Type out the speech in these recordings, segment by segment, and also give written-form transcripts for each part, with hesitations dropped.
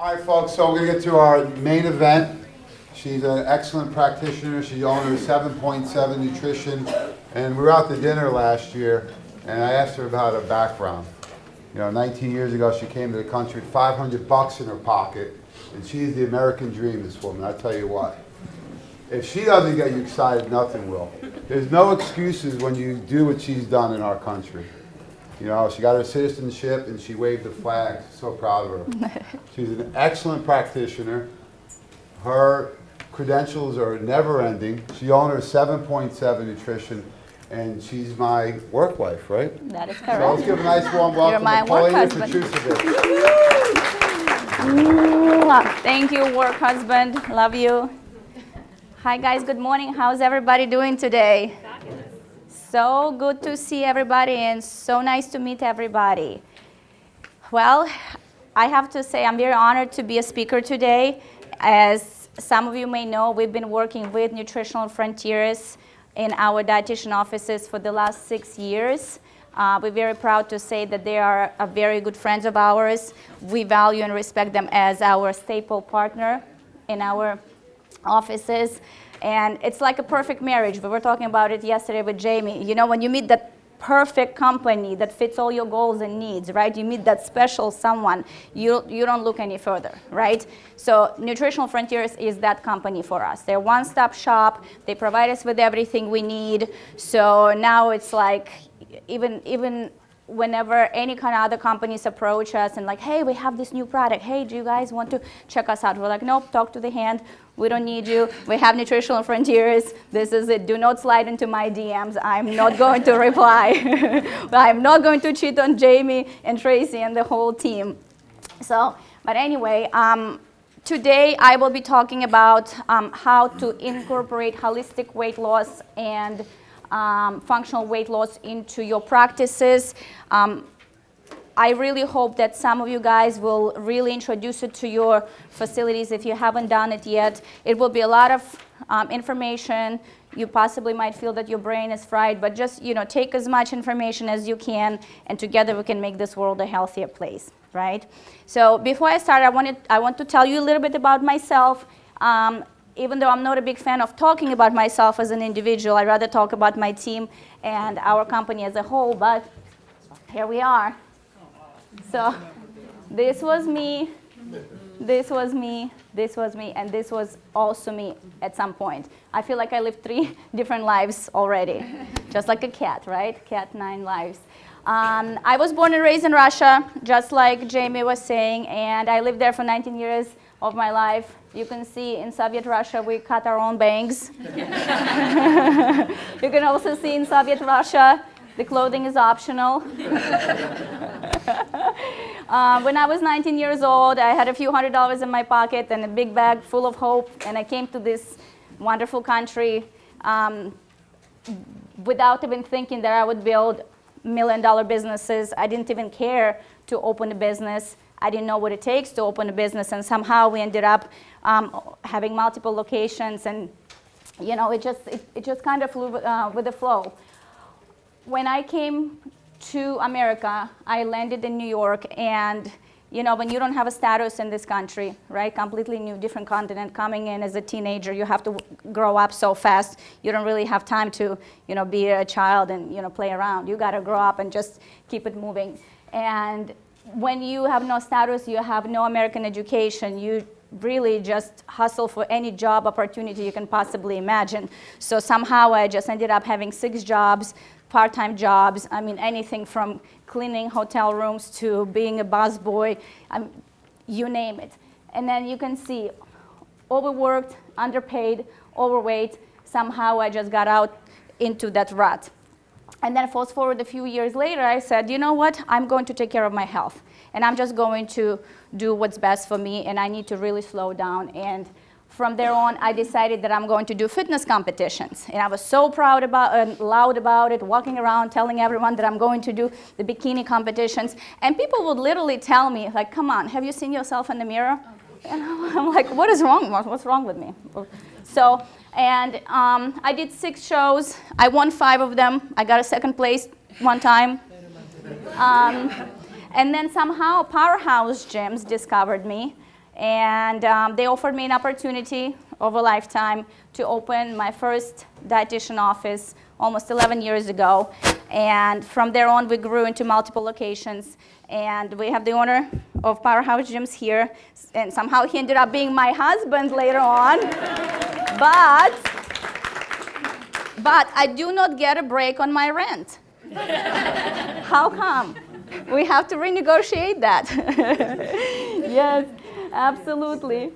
All right, folks, so we're going to get to our main event. She's an excellent practitioner. She's owner of 7.7 Nutrition. And we were out to dinner last year, and I asked her about her background. 19 years ago, she came to the country with $500 in her pocket, and she's the American dream, this woman. I tell you what. If she doesn't get you excited, nothing will. There's no excuses when you do what she's done in our country. She got her citizenship and she waved the flag. So proud of her. She's an excellent practitioner. Her credentials are never ending. She owns her 7.7 Nutrition, and she's my work wife, right? That is correct. So let's give a nice warm welcome to Paulina for Tuesday. Thank you, work husband. Love you. Hi guys, good morning. How's everybody doing today? So good to see everybody and so nice to meet everybody. Well, I have to say I'm very honored to be a speaker today. As some of you may know, we've been working with Nutritional Frontiers in our dietitian offices for the last 6 years. We're very proud to say that they are a very good friends of ours. We value and respect them as our staple partner in our offices, and it's like a perfect marriage. We were talking about it yesterday with Jamie. When you meet that perfect company that fits all your goals and needs, right? You meet that special someone, you don't look any further, right? So Nutritional Frontiers is that company for us. They're a one-stop shop. They provide us with everything we need. So now it's like even whenever any kind of other companies approach us and like, hey, we have this new product. Hey, do you guys want to check us out? We're like, nope, talk to the hand. We don't need you. We have Nutritional Frontiers. This is it. Do not slide into my DMs. I'm not going to reply. I'm not going to cheat on Jamie and Tracy and the whole team. So, but anyway, today I will be talking about how to incorporate holistic weight loss and functional weight loss into your practices. I really hope that some of you guys will really introduce it to your facilities if you haven't done it yet. It will be a lot of information. You possibly might feel that your brain is fried, but just take as much information as you can, and together we can make this world a healthier place, right? So before I start, I want to tell you a little bit about myself. Even though I'm not a big fan of talking about myself as an individual, I'd rather talk about my team and our company as a whole, but here we are. So this was me, this was me, this was me, and this was also me at some point. I feel like I lived 3 different lives already, just like a cat, right? Cat, 9 lives. I was born and raised in Russia, just like Jamie was saying, and I lived there for 19 years of my life. You can see in Soviet Russia, we cut our own bangs. You can also see in Soviet Russia, the clothing is optional. When I was 19 years old, I had a few $100s in my pocket and a big bag full of hope, and I came to this wonderful country without even thinking that I would build $1 million businesses. I didn't even care to open a business. I didn't know what it takes to open a business, and somehow we ended up having multiple locations, and it just kind of flew with the flow. When I came to America, I landed in New York, and when you don't have a status in this country, right, completely new, different continent, coming in as a teenager, you have to grow up so fast. You don't really have time to, be a child and, play around. You got to grow up and just keep it moving. And when you have no status, you have no American education, you really just hustle for any job opportunity you can possibly imagine. So somehow I just ended up having 6 jobs, part-time jobs. I mean, anything from cleaning hotel rooms to being a busboy, you name it. And then you can see, overworked, underpaid, overweight. Somehow I just got out into that rut. And then fast forward a few years later, I said, you know what? I'm going to take care of my health. And I'm just going to do what's best for me, and I need to really slow down. And from there on, I decided that I'm going to do fitness competitions. And I was so proud about and loud about it, walking around telling everyone that I'm going to do the bikini competitions. And people would literally tell me, like, come on, have you seen yourself in the mirror? And I'm like, what is wrong? What's wrong with me? So, and I did 6 shows. I won 5 of them. I got a 2nd place one time. And then somehow Powerhouse Gyms discovered me. And they offered me an opportunity of a lifetime to open my first dietitian office almost 11 years ago. And from there on, we grew into multiple locations. And we have the owner of Powerhouse Gyms here. And somehow he ended up being my husband later on. But I do not get a break on my rent. How come? We have to renegotiate that. Yes, absolutely.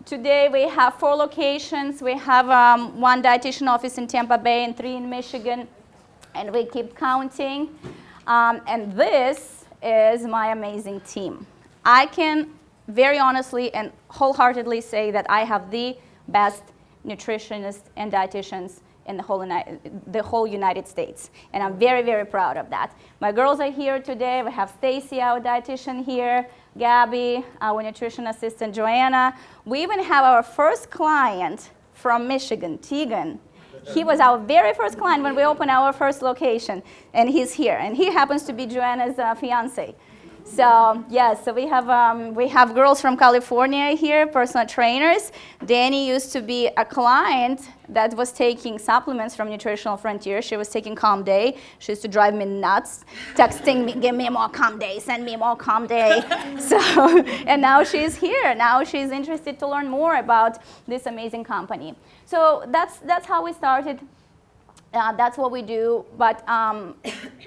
Today we have 4 locations. We have 1 dietitian office in Tampa Bay and 3 in Michigan, and we keep counting. And this is my amazing team. I can very honestly and wholeheartedly say that I have the best nutritionists and dietitians in the whole United States. And I'm very, very proud of that. My girls are here today. We have Stacy, our dietitian here, Gabby, our nutrition assistant, Joanna. We even have our first client from Michigan, Tegan. He was our very first client when we opened our first location, and he's here. And he happens to be Joanna's fiance. So yes, so we have girls from California here, personal trainers. Danny used to be a client that was taking supplements from Nutritional Frontier. She was taking Calm Day. She used to drive me nuts, texting me, give me more Calm Day, send me more Calm Day. And now she's here. Now she's interested to learn more about this amazing company. So that's how we started. That's what we do, but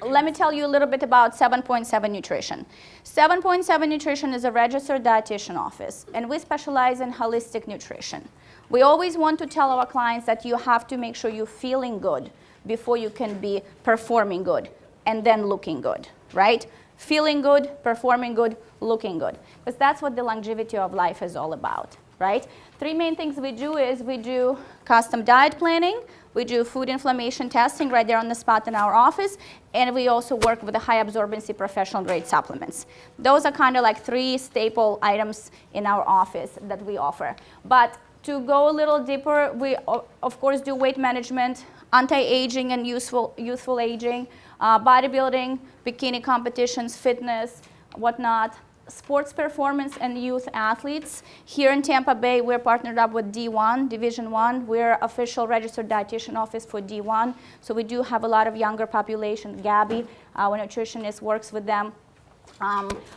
let me tell you a little bit about 7.7 Nutrition. 7.7 Nutrition is a registered dietitian office, and we specialize in holistic nutrition. We always want to tell our clients that you have to make sure you're feeling good before you can be performing good, and then looking good, right? Feeling good, performing good, looking good, because that's what the longevity of life is all about, right? 3 main things we do is we do custom diet planning, we do food inflammation testing right there on the spot in our office, and we also work with the high absorbency professional grade supplements. Those are kind of like 3 staple items in our office that we offer. But to go a little deeper, we of course do weight management, anti-aging and youthful aging, bodybuilding, bikini competitions, fitness, whatnot. Sports performance and youth athletes. Here in Tampa Bay, we're partnered up with D1, Division 1. We're official registered dietitian office for D1. So we do have a lot of younger population. Gabby, our nutritionist, works with them.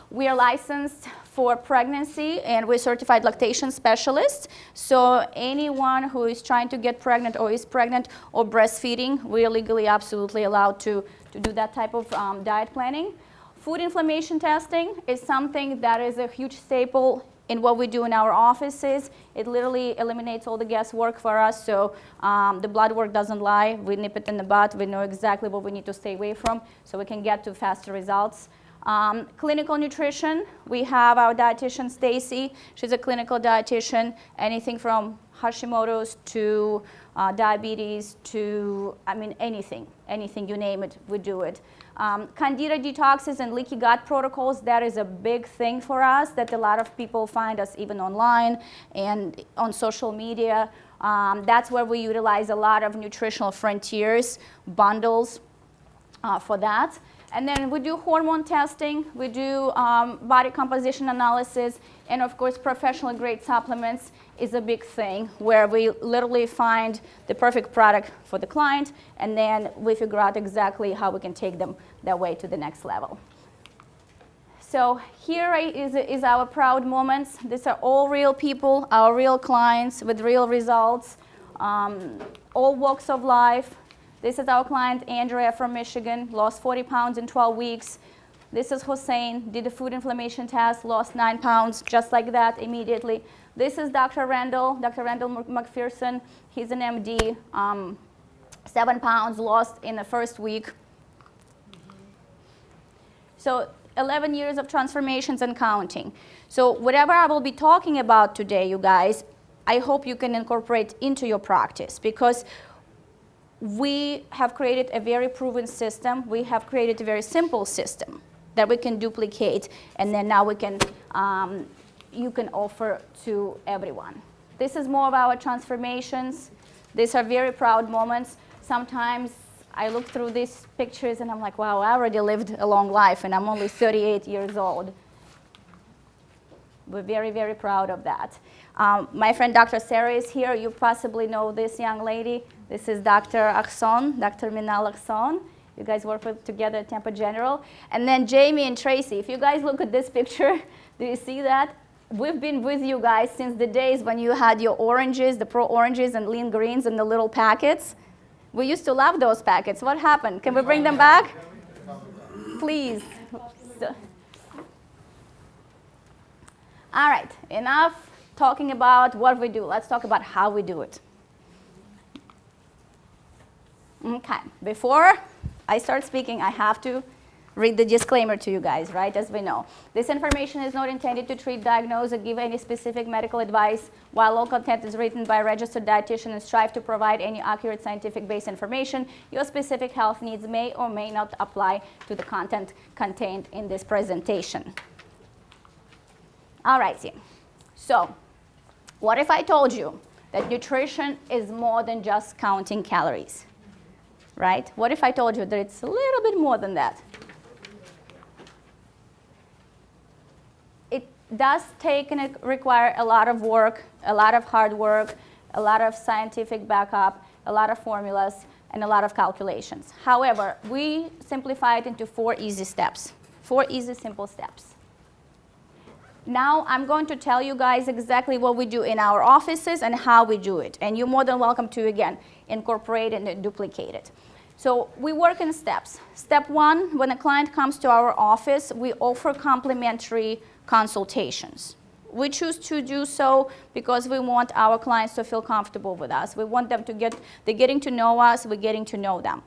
We are licensed for pregnancy, and we're certified lactation specialists. So anyone who is trying to get pregnant or is pregnant or breastfeeding, we're legally absolutely allowed to do that type of diet planning. Food inflammation testing is something that is a huge staple in what we do in our offices. It literally eliminates all the guesswork for us, so the blood work doesn't lie. We nip it in the bud. We know exactly what we need to stay away from, so we can get to faster results. Clinical nutrition, we have our dietitian, Stacy. She's a clinical dietitian, anything from Hashimoto's to diabetes to, I mean, anything, you name it, we do it. Candida detoxes and leaky gut protocols, that is a big thing for us that a lot of people find us even online and on social media. That's where we utilize a lot of Nutritional Frontiers bundles for that. And then we do hormone testing, we do body composition analysis, and of course professional grade supplements is a big thing where we literally find the perfect product for the client, and then we figure out exactly how we can take them that way to the next level. So here is our proud moments. These are all real people, our real clients with real results, all walks of life. This is our client, Andrea from Michigan, lost 40 pounds in 12 weeks. This is Hussein, did a food inflammation test, lost 9 pounds, just like that immediately. This is Dr. Randall McPherson. He's an MD, 7 pounds lost in the first week. So 11 years of transformations and counting. So whatever I will be talking about today, you guys, I hope you can incorporate into your practice, because we have created a very proven system. We have created a very simple system that we can duplicate, and then now we can, you can offer to everyone. This is more of our transformations. These are very proud moments. Sometimes I look through these pictures and I'm like, wow, I already lived a long life and I'm only 38 years old. We're very, very proud of that. My friend Dr. Sarah is here. You possibly know this young lady. This is Dr. Axon, Dr. Minal Axon. You guys work together at Tampa General. And then Jamie and Tracy. If you guys look at this picture, do you see that? We've been with you guys since the days when you had your oranges, the Pro Oranges and Lean Greens in the little packets. We used to love those packets. What happened? Can we bring them back? Please. All right, enough talking about what we do. Let's talk about how we do it. Okay, before I start speaking, I have to read the disclaimer to you guys, right, as we know. This information is not intended to treat, diagnose, or give any specific medical advice. While all content is written by a registered dietitian and strive to provide any accurate scientific-based information, your specific health needs may or may not apply to the content contained in this presentation. All righty. So, what if I told you that nutrition is more than just counting calories, right? What if I told you that it's a little bit more than that? It does take and require a lot of work, a lot of hard work, a lot of scientific backup, a lot of formulas, and a lot of calculations. However, we simplify it into 4 easy steps, 4 easy, simple steps. Now I'm going to tell you guys exactly what we do in our offices and how we do it. And you're more than welcome to, again, incorporate and duplicate it. So we work in steps. Step 1, when a client comes to our office, we offer complimentary consultations. We choose to do so because we want our clients to feel comfortable with us. We want them to they're getting to know us, we're getting to know them.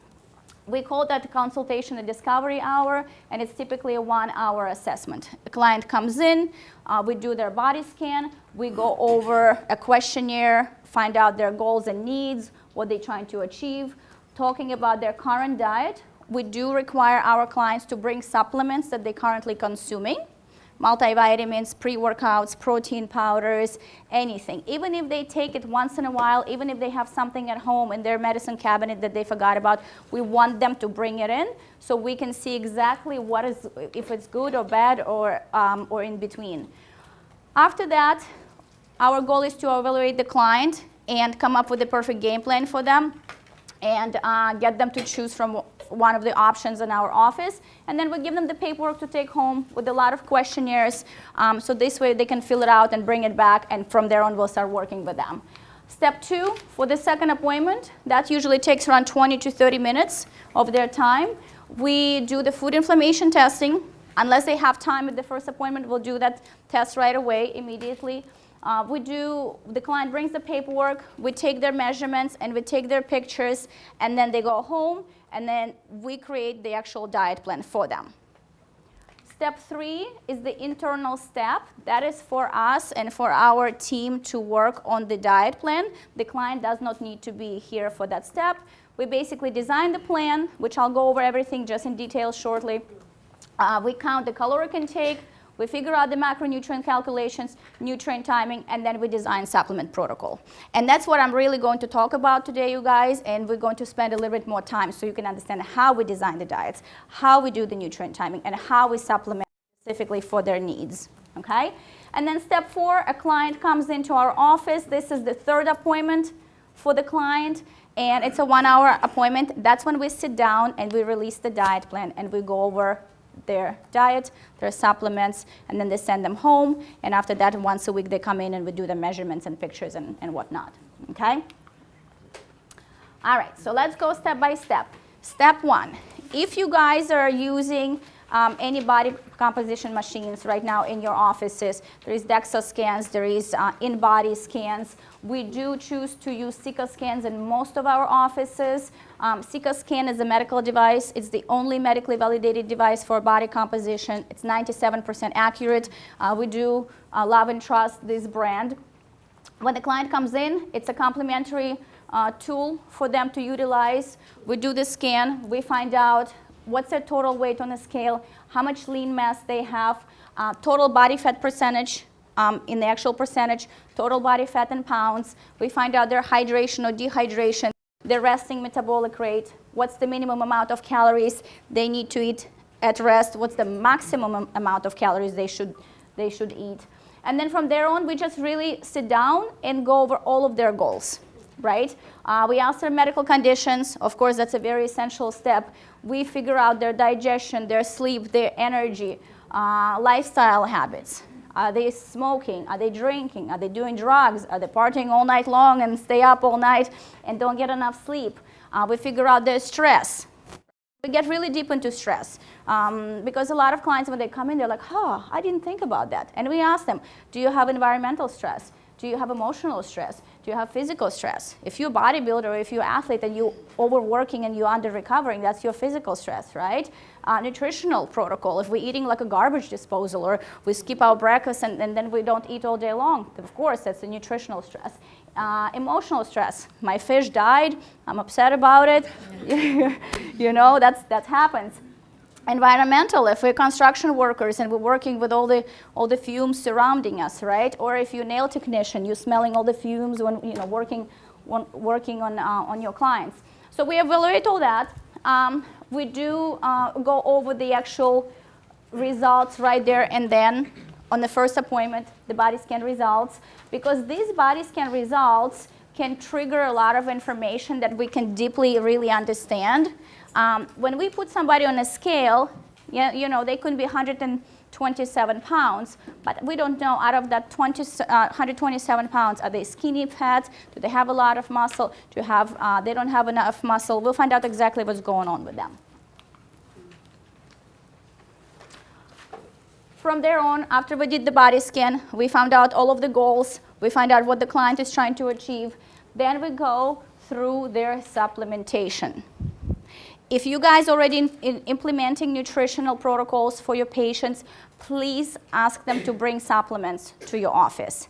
We call that consultation a discovery hour, and it's typically a 1-hour assessment. The client comes in, we do their body scan, we go over a questionnaire, find out their goals and needs, what they're trying to achieve, talking about their current diet. We do require our clients to bring supplements that they're currently consuming, multivitamins, pre-workouts, protein powders, anything. Even if they take it once in a while, even if they have something at home in their medicine cabinet that they forgot about, we want them to bring it in so we can see exactly what is, if it's good or bad or in between. After that, our goal is to evaluate the client and come up with a perfect game plan for them and get them to choose from one of the options in our office, and then we give them the paperwork to take home with a lot of questionnaires, so this way they can fill it out and bring it back, and from there on we'll start working with them. Step 2, for the second appointment, that usually takes around 20 to 30 minutes of their time. We do the food inflammation testing. Unless they have time at the first appointment, we'll do that test right away, immediately. The client brings the paperwork, we take their measurements, and we take their pictures, and then they go home, and then we create the actual diet plan for them. Step 3 is the internal step. That is for us and for our team to work on the diet plan. The client does not need to be here for that step. We basically design the plan, which I'll go over everything just in detail shortly. We count the caloric intake, we figure out the macronutrient calculations, nutrient timing, and then we design supplement protocol. And that's what I'm really going to talk about today, you guys, and we're going to spend a little bit more time so you can understand how we design the diets, how we do the nutrient timing, and how we supplement specifically for their needs, okay? And then step 4, a client comes into our office. This is the 3rd appointment for the client, and it's a 1-hour appointment. That's when we sit down and we release the diet plan and we go over their diet, their supplements, and then they send them home. And after that, once a week, they come in and we do the measurements and pictures and whatnot, okay? All right, so let's go step by step. Step 1, if you guys are using any body composition machines right now in your offices, there is DEXA scans, there is in-body scans. We do choose to use Sika scans in most of our offices. Sika scan is a medical device. It's the only medically validated device for body composition. It's 97% accurate. We do love and trust this brand. When the client comes in, it's a complimentary tool for them to utilize. We do the scan. We find out what's their total weight on the scale, how much lean mass they have, total body fat percentage in the actual percentage, total body fat in pounds. We find out their hydration or dehydration, their resting metabolic rate, what's the minimum amount of calories they need to eat at rest, what's the maximum amount of calories they should eat. And then from there on, we just really sit down and go over all of their goals, right? We ask their medical conditions. Of course, that's a very essential step. We figure out their digestion, their sleep, their energy, lifestyle habits. Are they smoking? Are they drinking? Are they doing drugs? Are they partying all night long and stay up all night and don't get enough sleep? We figure out their stress. We get really deep into stress because a lot of clients, when they come in, they're like, oh, I didn't think about that. And we ask them, do you have environmental stress? Do you have emotional stress? Do you have physical stress? If you're a bodybuilder or if you're an athlete and you're overworking and you're under recovering, that's your physical stress, right? Nutritional protocol, if we're eating like a garbage disposal or we skip our breakfast and then we don't eat all day long, of course, that's a nutritional stress. Emotional stress. My fish died. I'm upset about it. You know, that happens. Environmental, if we're construction workers and we're working with all the fumes surrounding us, right? Or if you're a nail technician, you're smelling all the fumes when working on your clients. So we evaluate all that. We do go over the actual results right there and then on the first appointment, the body scan results, because these body scan results can trigger a lot of information that we can deeply really understand. When we put somebody on a scale, they could be 127 pounds, but we don't know out of that 127 pounds, are they skinny fat? Do they have a lot of muscle? They don't have enough muscle? We'll find out exactly what's going on with them. From there on, after we did the body scan, we found out all of the goals. We find out what the client is trying to achieve. Then we go through their supplementation. If you guys already implementing nutritional protocols for your patients, please ask them to bring supplements to your office.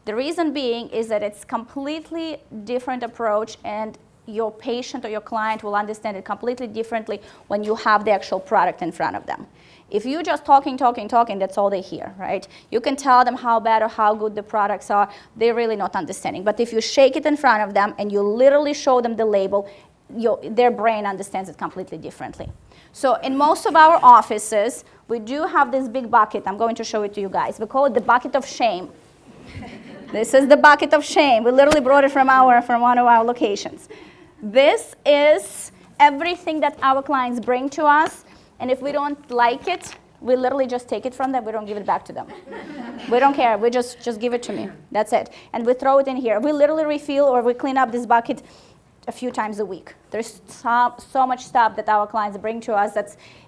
The reason being is that it's completely different approach and your patient or your client will understand it completely differently when you have the actual product in front of them. If you're just talking, that's all they hear, right? You can tell them how bad or how good the products are. They're really not understanding. But if you shake it in front of them and you literally show them the label, their brain understands it completely differently. So in most of our offices, we do have this big bucket. I'm going to show it to you guys. We call it the bucket of shame. This is the bucket of shame. We literally brought it from one of our locations. This is everything that our clients bring to us. And if we don't like it, we literally just take it from them. We don't give it back to them. We don't care. We just give it to me. That's it. And we throw it in here. We literally refill or we clean up this bucket a few times a week. There's so much stuff that our clients bring to us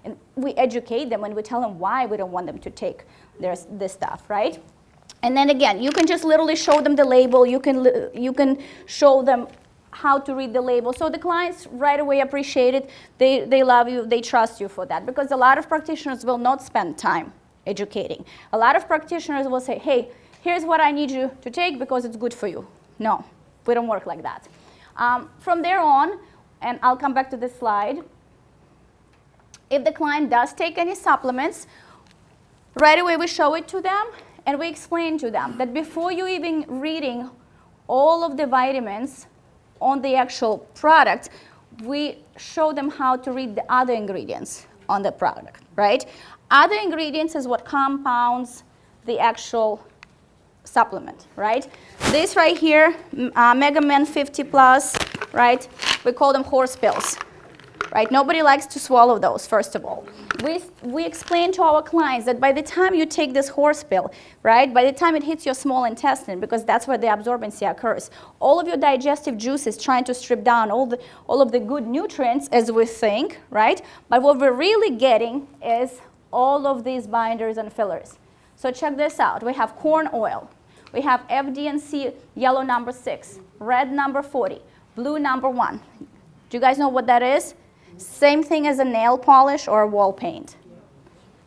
and we educate them and we tell them why we don't want them to take this stuff, right? And then again, you can just literally show them the label. You can show them how to read the label. So the clients right away appreciate it. They love you. They trust you for that because a lot of practitioners will not spend time educating. A lot of practitioners will say, hey, here's what I need you to take because it's good for you. No, we don't work like that. From there on, and I'll come back to this slide, if the client does take any supplements, right away we show it to them and we explain to them that before you even reading all of the vitamins on the actual product, we show them how to read the other ingredients on the product, right? Other ingredients is what compounds the actual supplement, right? This right here, Mega Man 50 Plus, right? We call them horse pills, right? Nobody likes to swallow those, first of all. We explain to our clients that by the time you take this horse pill, right, by the time it hits your small intestine, because that's where the absorbency occurs, all of your digestive juices trying to strip down all of the good nutrients as we think, right? But what we're really getting is all of these binders and fillers. So check this out. We have corn oil. We have FD&C yellow number 6, red number 40, blue number 1. Do you guys know what that is? Same thing as a nail polish or a wall paint.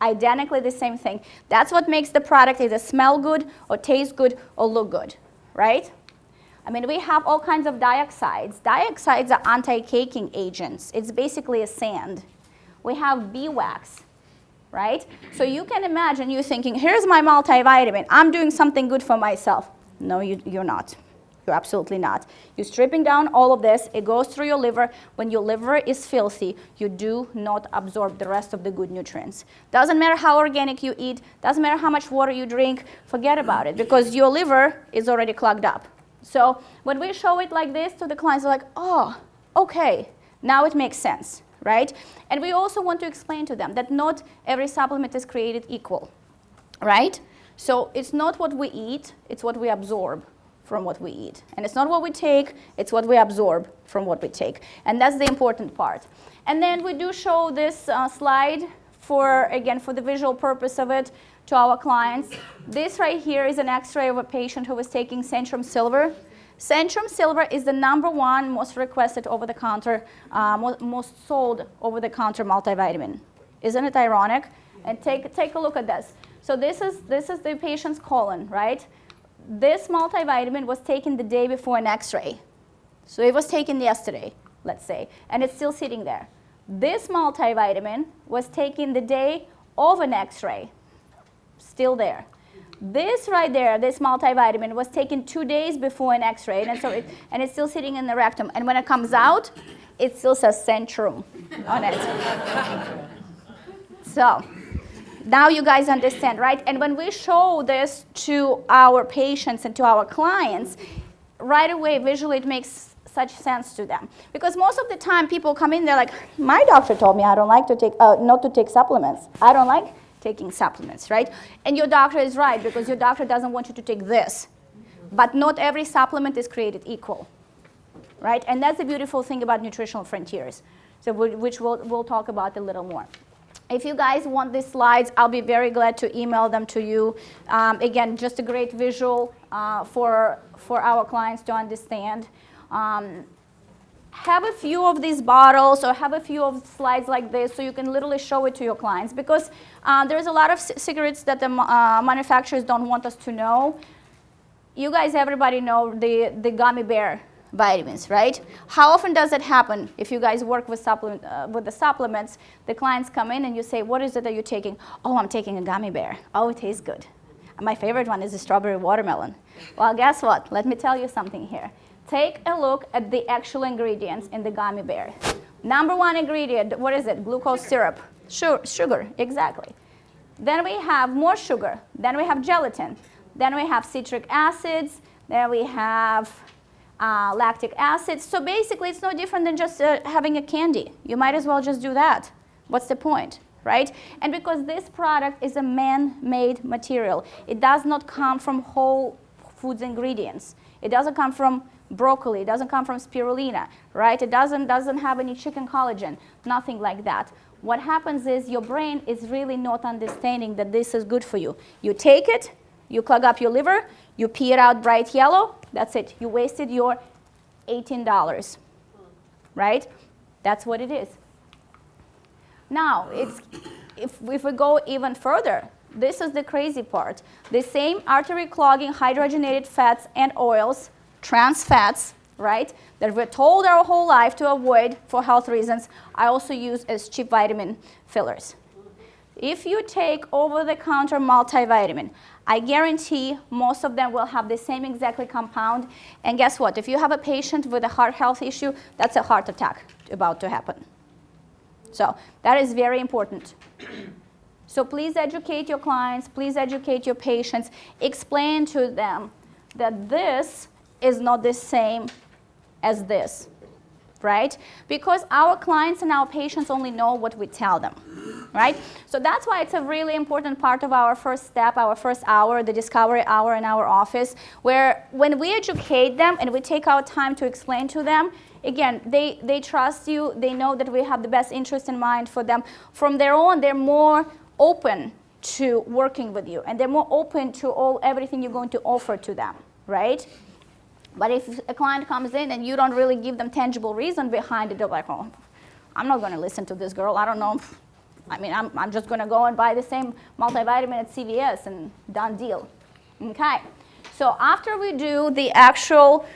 Identically the same thing. That's what makes the product either smell good or taste good or look good, right? I mean, we have all kinds of dioxides. Dioxides are anti-caking agents. It's basically a sand. We have beeswax, right? So you can imagine you thinking, here's my multivitamin. I'm doing something good for myself. No, you're not. You're absolutely not. You're stripping down all of this. It goes through your liver. When your liver is filthy, you do not absorb the rest of the good nutrients. Doesn't matter how organic you eat. Doesn't matter how much water you drink. Forget about it because your liver is already clogged up. So when we show it like this to the clients, they're like, oh, okay, now it makes sense, right? And we also want to explain to them that not every supplement is created equal, right? So it's not what we eat, it's what we absorb from what we eat. And it's not what we take, it's what we absorb from what we take. And that's the important part. And then we do show this slide for, again, for the visual purpose of it to our clients. This right here is an x-ray of a patient who was taking Centrum Silver. Centrum Silver is the #1 most requested over-the-counter, most sold over-the-counter multivitamin. Isn't it ironic? And take a look at this. So this is the patient's colon, right? This multivitamin was taken the day before an x-ray. So it was taken yesterday, let's say, and it's still sitting there. This multivitamin was taken the day of an x-ray, still there. This right there, this multivitamin, was taken 2 days before an x-ray, and it's still sitting in the rectum. And when it comes out, it still says Centrum on it. So now you guys understand, right? And when we show this to our patients and to our clients, right away, visually, it makes such sense to them. Because most of the time, people come in, they're like, my doctor told me I don't like to take, not to take supplements. I don't like taking supplements, right? And your doctor is right, because your doctor doesn't want you to take this. But not every supplement is created equal, right? And that's the beautiful thing about nutritional frontiers, so which we'll talk about a little more. If you guys want these slides, I'll be very glad to email them to you. Again, just a great visual for our clients to understand. Have a few of these bottles or have a few of slides like this so you can literally show it to your clients, because there's a lot of secrets that the manufacturers don't want us to know. You guys, everybody know the gummy bear vitamins, right? How often does it happen if you guys work with the supplements? The clients come in and you say, what is it that you're taking? Oh, I'm taking a gummy bear. Oh, it tastes good. My favorite one is the strawberry watermelon. Well, guess what? Let me tell you something here. Take a look at the actual ingredients in the gummy bear. #1 ingredient, what is it? Glucose syrup. Sugar, exactly. Then we have more sugar. Then we have gelatin. Then we have citric acids. Then we have lactic acid. So basically, it's no different than just having a candy. You might as well just do that. What's the point, right? And because this product is a man-made material, it does not come from whole foods ingredients. It doesn't come from broccoli. It doesn't come from spirulina, right? It doesn't have any chicken collagen, nothing like that. What happens is your brain is really not understanding that this is good for you. You take it, you clog up your liver, you pee it out bright yellow, that's it. You wasted your $18, right? That's what it is. Now, if we go even further, this is the crazy part. The same artery clogging hydrogenated fats and oils, trans fats, right, that we're told our whole life to avoid for health reasons, I also use as cheap vitamin fillers. If you take over-the-counter multivitamin, I guarantee most of them will have the same exactly compound. And guess what? If you have a patient with a heart health issue, that's a heart attack about to happen. So that is very important. So please educate your clients, please educate your patients, explain to them that this is not the same as this, right? Because our clients and our patients only know what we tell them, right? So that's why it's a really important part of our first step, our first hour, the discovery hour in our office, where when we educate them and we take our time to explain to them, again, they trust you, they know that we have the best interest in mind for them. From their own, they're more open to working with you, and they're more open to everything you're going to offer to them, right? But if a client comes in and you don't really give them tangible reason behind it, they're like, oh, I'm not going to listen to this girl. I don't know. I mean, I'm just going to go and buy the same multivitamin at CVS and done deal. Okay. So after we do the actual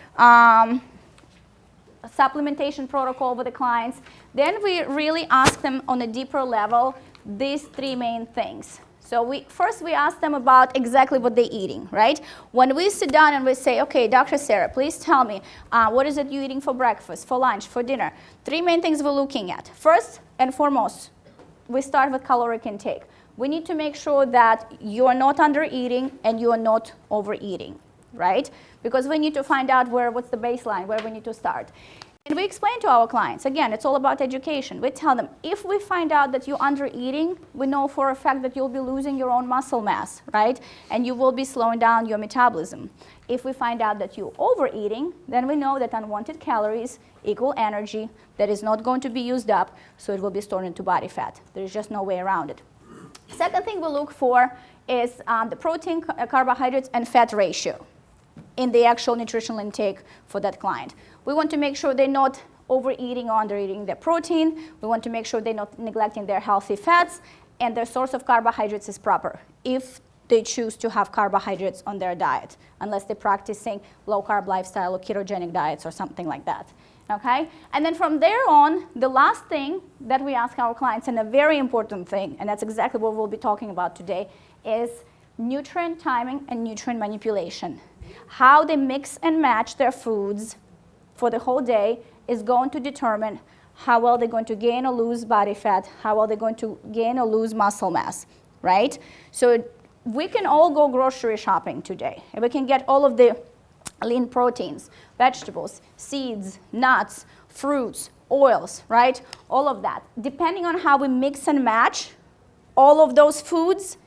supplementation protocol with the clients, then we really ask them on a deeper level these three main things. So first we ask them about exactly what they're eating, right? When we sit down and we say, okay, Dr. Sarah, please tell me, what is it you're eating for breakfast, for lunch, for dinner? 3 main things we're looking at. First and foremost, we start with caloric intake. We need to make sure that you are not under eating and you are not overeating, right? Because we need to find out what's the baseline, where we need to start. And we explain to our clients, again, it's all about education. We tell them, if we find out that you're under eating, we know for a fact that you'll be losing your own muscle mass, right? And you will be slowing down your metabolism. If we find out that you're overeating, then we know that unwanted calories equal energy that is not going to be used up, so it will be stored into body fat. There's just no way around it. Second thing we look for is the protein, carbohydrates, and fat ratio in the actual nutritional intake for that client. We want to make sure they're not overeating or undereating their protein. We want to make sure they're not neglecting their healthy fats, and their source of carbohydrates is proper if they choose to have carbohydrates on their diet, unless they're practicing low-carb lifestyle or ketogenic diets or something like that. Okay? And then from there on, the last thing that we ask our clients, and a very important thing, and that's exactly what we'll be talking about today, is nutrient timing and nutrient manipulation. How they mix and match their foods for the whole day is going to determine how well they're going to gain or lose body fat, how well they're going to gain or lose muscle mass, right? So we can all go grocery shopping today, and we can get all of the lean proteins, vegetables, seeds, nuts, fruits, oils, right? All of that. Depending on how we mix and match all of those foods,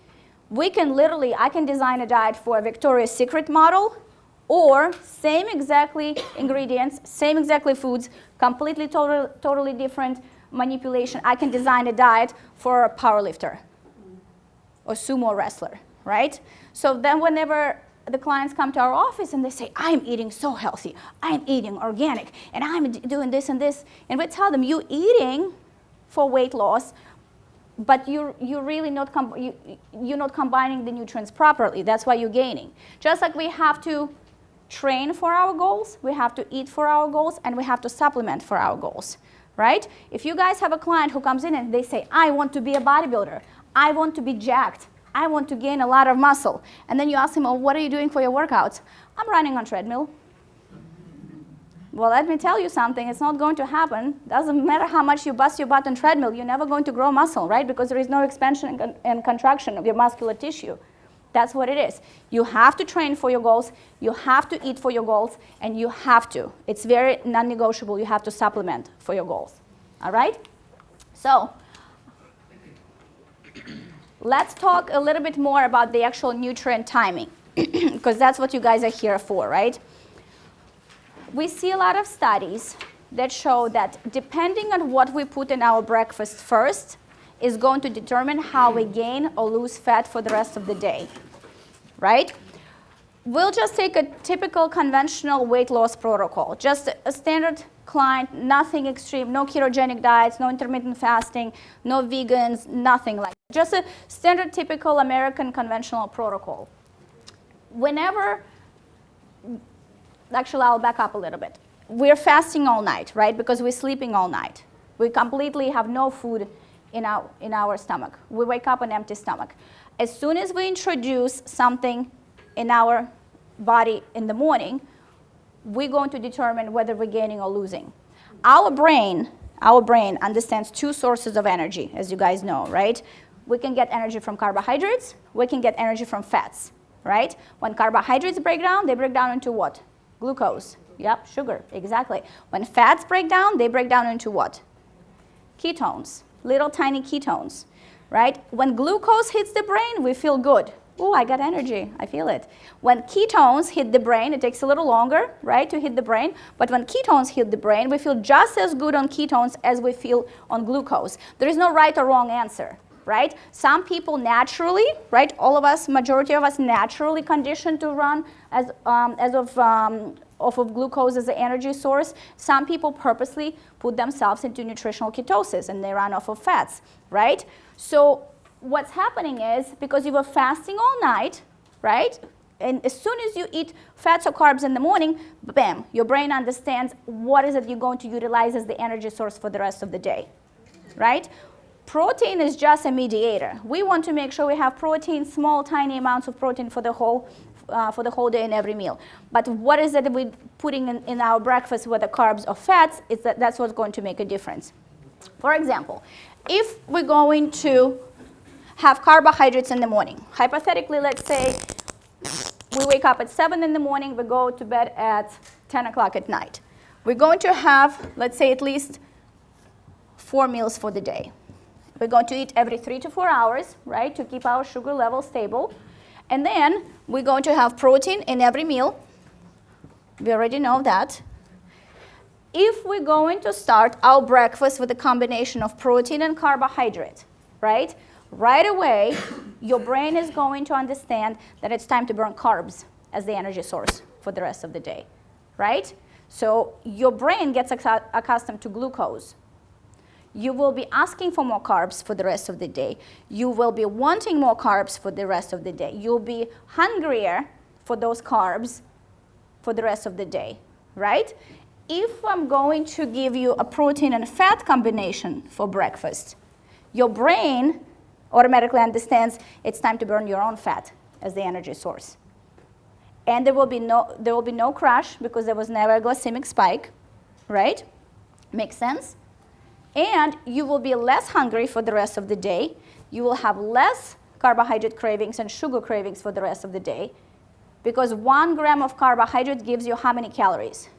we can literally, I can design a diet for a Victoria's Secret model, or same exactly ingredients, same exactly foods, completely totally different manipulation. I can design a diet for a powerlifter or sumo wrestler, right? So then whenever the clients come to our office and they say, I'm eating so healthy, I'm eating organic, and I'm doing this and this, and we tell them, you're eating for weight loss, but you're really not you're not combining the nutrients properly. That's why you're gaining. Just like we have to train for our goals, we have to eat for our goals, and we have to supplement for our goals, right? If you guys have a client who comes in and they say, I want to be a bodybuilder, I want to be jacked, I want to gain a lot of muscle, and then you ask him, oh, what are you doing for your workouts? I'm running on treadmill. Well, let me tell you something, it's not going to happen. Doesn't matter how much you bust your butt on treadmill, you're never going to grow muscle, right? Because there is no expansion and contraction of your muscular tissue. That's what it is. You have to train for your goals, you have to eat for your goals, and you have to. It's very non-negotiable, you have to supplement for your goals, all right? So, let's talk a little bit more about the actual nutrient timing, because that's what you guys are here for, right? We see a lot of studies that show that depending on what we put in our breakfast first is going to determine how we gain or lose fat for the rest of the day, right? We'll just take a typical conventional weight loss protocol, just a standard client, nothing extreme, no ketogenic diets, no intermittent fasting, no vegans, nothing like that. Just a standard typical American conventional protocol. Actually, I'll back up a little bit. We're fasting all night, right? Because we're sleeping all night. We completely have no food in our stomach. We wake up on empty stomach. As soon as we introduce something in our body in the morning, we're going to determine whether we're gaining or losing. Our brain understands two sources of energy, as you guys know, right? We can get energy from carbohydrates, we can get energy from fats, right? When carbohydrates break down, they break down into what? Glucose. Yep, sugar, exactly. When fats break down, they break down into what? Ketones, little tiny ketones, right? When glucose hits the brain, we feel good. Oh, I got energy, I feel it. When ketones hit the brain, it takes a little longer, right, to hit the brain, but when ketones hit the brain, we feel just as good on ketones as we feel on glucose. There is no right or wrong answer, right? Some people naturally, right, all of us, majority of us naturally conditioned to run off of glucose as an energy source. Some people purposely put themselves into nutritional ketosis and they run off of fats, right? So what's happening is, because you were fasting all night, right? And as soon as you eat fats or carbs in the morning, bam, your brain understands what is it you're going to utilize as the energy source for the rest of the day, right? Protein is just a mediator. We want to make sure we have protein, small, tiny amounts of protein for the whole day in every meal. But what is it that we're putting in our breakfast, whether carbs or fats, that's what's going to make a difference. For example, if we're going to have carbohydrates in the morning, hypothetically, let's say we wake up at 7 in the morning, we go to bed at 10 o'clock at night. We're going to have, let's say, at least 4 meals for the day. We're going to eat every 3 to 4 hours, right, to keep our sugar level stable. And then we're going to have protein in every meal. We already know that. If we're going to start our breakfast with a combination of protein and carbohydrate, right away, your brain is going to understand that it's time to burn carbs as the energy source for the rest of the day, right? So your brain gets accustomed to glucose. You will be asking for more carbs for the rest of the day. You will be wanting more carbs for the rest of the day. You'll be hungrier for those carbs for the rest of the day, right? If I'm going to give you a protein and fat combination for breakfast, your brain automatically understands it's time to burn your own fat as the energy source. And there will be no crash because there was never a glycemic spike, right? Makes sense? And you will be less hungry for the rest of the day. You will have less carbohydrate cravings and sugar cravings for the rest of the day because 1 gram of carbohydrate gives you how many calories?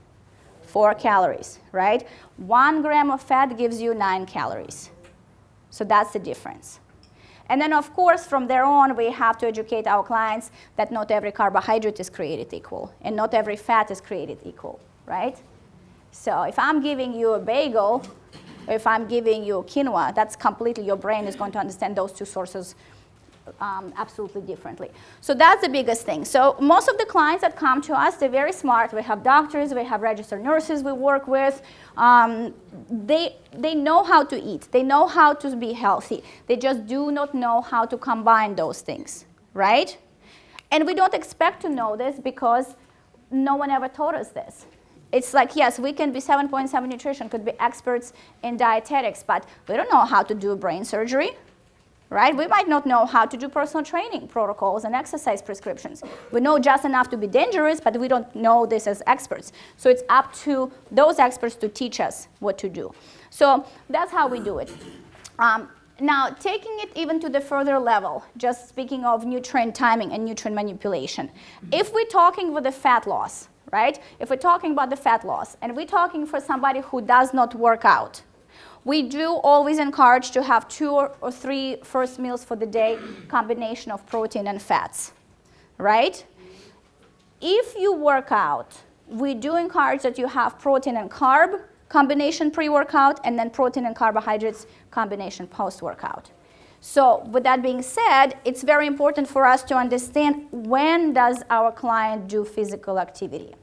4 calories, right? 1 gram of fat gives you 9 calories. So that's the difference. And then, of course, from there on, we have to educate our clients that not every carbohydrate is created equal and not every fat is created equal, right? So if I'm giving you a bagel, if I'm giving you quinoa, that's completely, your brain is going to understand those two sources absolutely differently. So that's the biggest thing. So most of the clients that come to us, they're very smart. We have doctors, we have registered nurses we work with. They know how to eat. They know how to be healthy. They just do not know how to combine those things, right? And we don't expect to know this because no one ever taught us this. It's like, yes, we can be 7.7 nutrition, could be experts in dietetics, but we don't know how to do brain surgery, right? We might not know how to do personal training protocols and exercise prescriptions. We know just enough to be dangerous, but we don't know this as experts. So it's up to those experts to teach us what to do. So that's how we do it. Now, taking it even to the further level, just speaking of nutrient timing and nutrient manipulation, if we're talking with the fat loss, right? If we're talking about the fat loss, and we're talking for somebody who does not work out, we do always encourage to have 2 or 3 first meals for the day, combination of protein and fats, right? If you work out, we do encourage that you have protein and carb combination pre-workout, and then protein and carbohydrates combination post-workout. So with that being said, it's very important for us to understand when does our client do physical activity.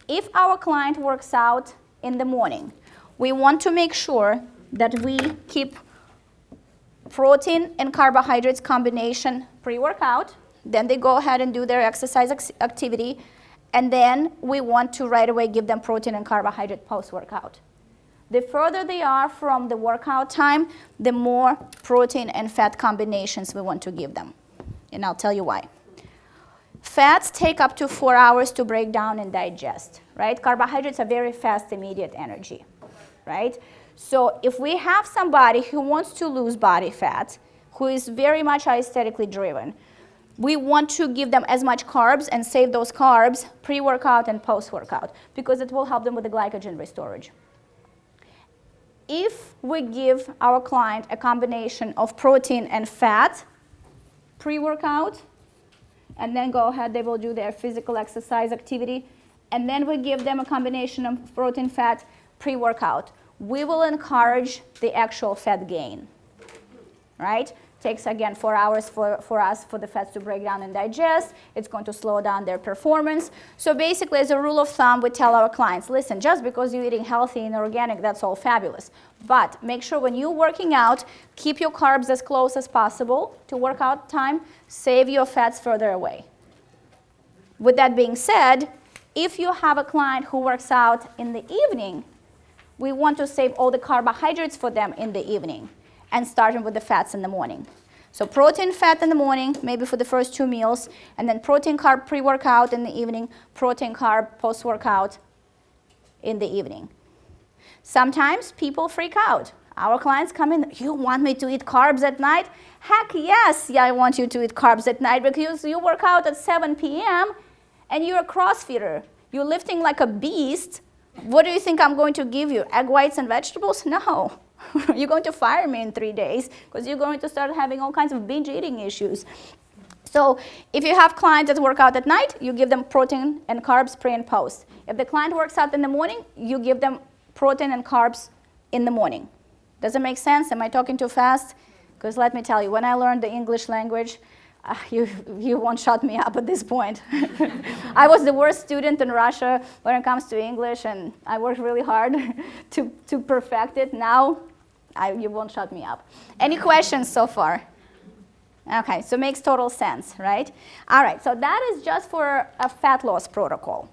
If our client works out in the morning, we want to make sure that we keep protein and carbohydrates combination pre-workout. Then they go ahead and do their exercise activity. And then we want to right away give them protein and carbohydrate post-workout. The further they are from the workout time, the more protein and fat combinations we want to give them. And I'll tell you why. Fats take up to 4 hours to break down and digest, right? Carbohydrates are very fast, immediate energy, right? So if we have somebody who wants to lose body fat, who is very much aesthetically driven, we want to give them as much carbs and save those carbs pre-workout and post-workout because it will help them with the glycogen restorage. If we give our client a combination of protein and fat pre-workout, and then go ahead, they will do their physical exercise activity, and then we give them a combination of protein, fat pre-workout, we will encourage the actual fat gain, right? Takes, again, 4 hours for us for the fats to break down and digest. It's going to slow down their performance. So basically, as a rule of thumb, we tell our clients, listen, just because you're eating healthy and organic, that's all fabulous. But make sure when you're working out, keep your carbs as close as possible to workout time. Save your fats further away. With that being said, if you have a client who works out in the evening, we want to save all the carbohydrates for them in the evening. and starting with the fats in the morning. So protein, fat in the morning, maybe for the first 2 meals, and then protein, carb, pre-workout in the evening, protein, carb, post-workout in the evening. Sometimes people freak out. Our clients come in, you want me to eat carbs at night? Heck yes, yeah, I want you to eat carbs at night because you work out at 7 p.m. and you're a CrossFitter. You're lifting like a beast. What do you think I'm going to give you? Egg whites and vegetables? No. You're going to fire me in 3 days because you're going to start having all kinds of binge eating issues. So if you have clients that work out at night, you give them protein and carbs pre and post. If the client works out in the morning, you give them protein and carbs in the morning. Does it make sense? Am I talking too fast? Because let me tell you, when I learned the English language, you won't shut me up at this point. I was the worst student in Russia when it comes to English, and I worked really hard to perfect it. Now, you won't shut me up. Any questions so far? Okay, so it makes total sense, right? All right, so that is just for a fat loss protocol.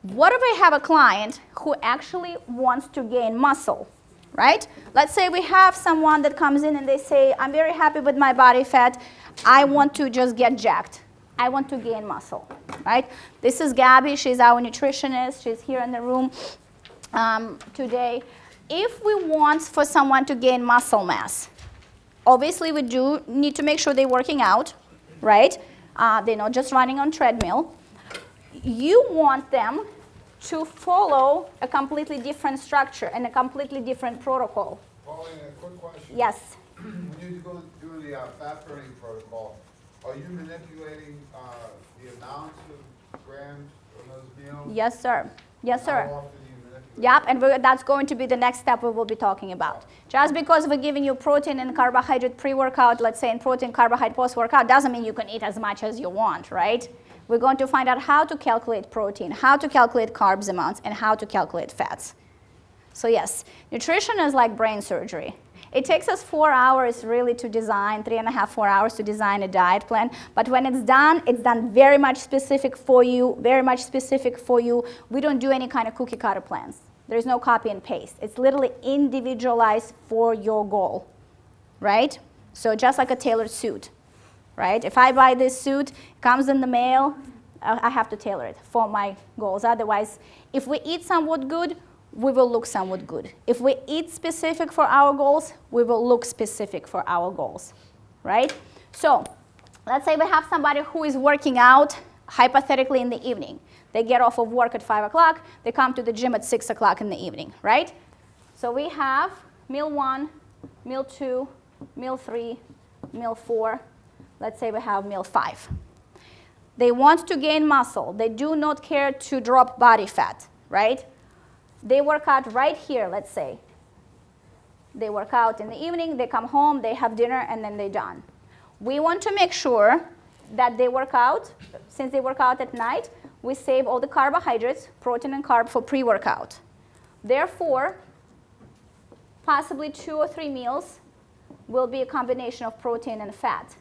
What if I have a client who actually wants to gain muscle, right? Let's say we have someone that comes in and they say, I'm very happy with my body fat. I want to just get jacked. I want to gain muscle, right? This is Gabby. She's our nutritionist. She's here in the room today. If we want for someone to gain muscle mass, obviously we do need to make sure they're working out, right? They're not just running on treadmill. You want them to follow a completely different structure and a completely different protocol. Paulina, a quick question. Yes. When you're doing the fat burning protocol, are you manipulating the amounts of grams on those meals? Yes, sir. Yes, sir. How often do you manipulate? Yep, and that's going to be the next step we will be talking about. Just because we're giving you protein and carbohydrate pre-workout, let's say, and protein, carbohydrate post-workout, doesn't mean you can eat as much as you want, right? We're going to find out how to calculate protein, how to calculate carbs amounts, and how to calculate fats. So yes, nutrition is like brain surgery. It takes us 4 hours really to design, 3.5, 4 hours to design a diet plan. But when it's done very much specific for you, very much specific for you. We don't do any kind of cookie cutter plans. There's no copy and paste. It's literally individualized for your goal, right? So just like a tailored suit, right? If I buy this suit, comes in the mail, I have to tailor it for my goals. Otherwise, if we eat somewhat good, we will look somewhat good. If we eat specific for our goals, we will look specific for our goals, right? So let's say we have somebody who is working out hypothetically in the evening. They get off of work at 5 o'clock, they come to the gym at 6 o'clock in the evening, right? So we have meal 1, meal 2, meal 3, meal 4. Let's say we have meal 5. They want to gain muscle. They do not care to drop body fat, right? They work out right here, let's say. They work out in the evening, they come home, they have dinner, and then they're done. We want to make sure that they work out. Since they work out at night, we save all the carbohydrates, protein and carb, for pre-workout. Therefore, possibly 2 or 3 meals will be a combination of protein and fat.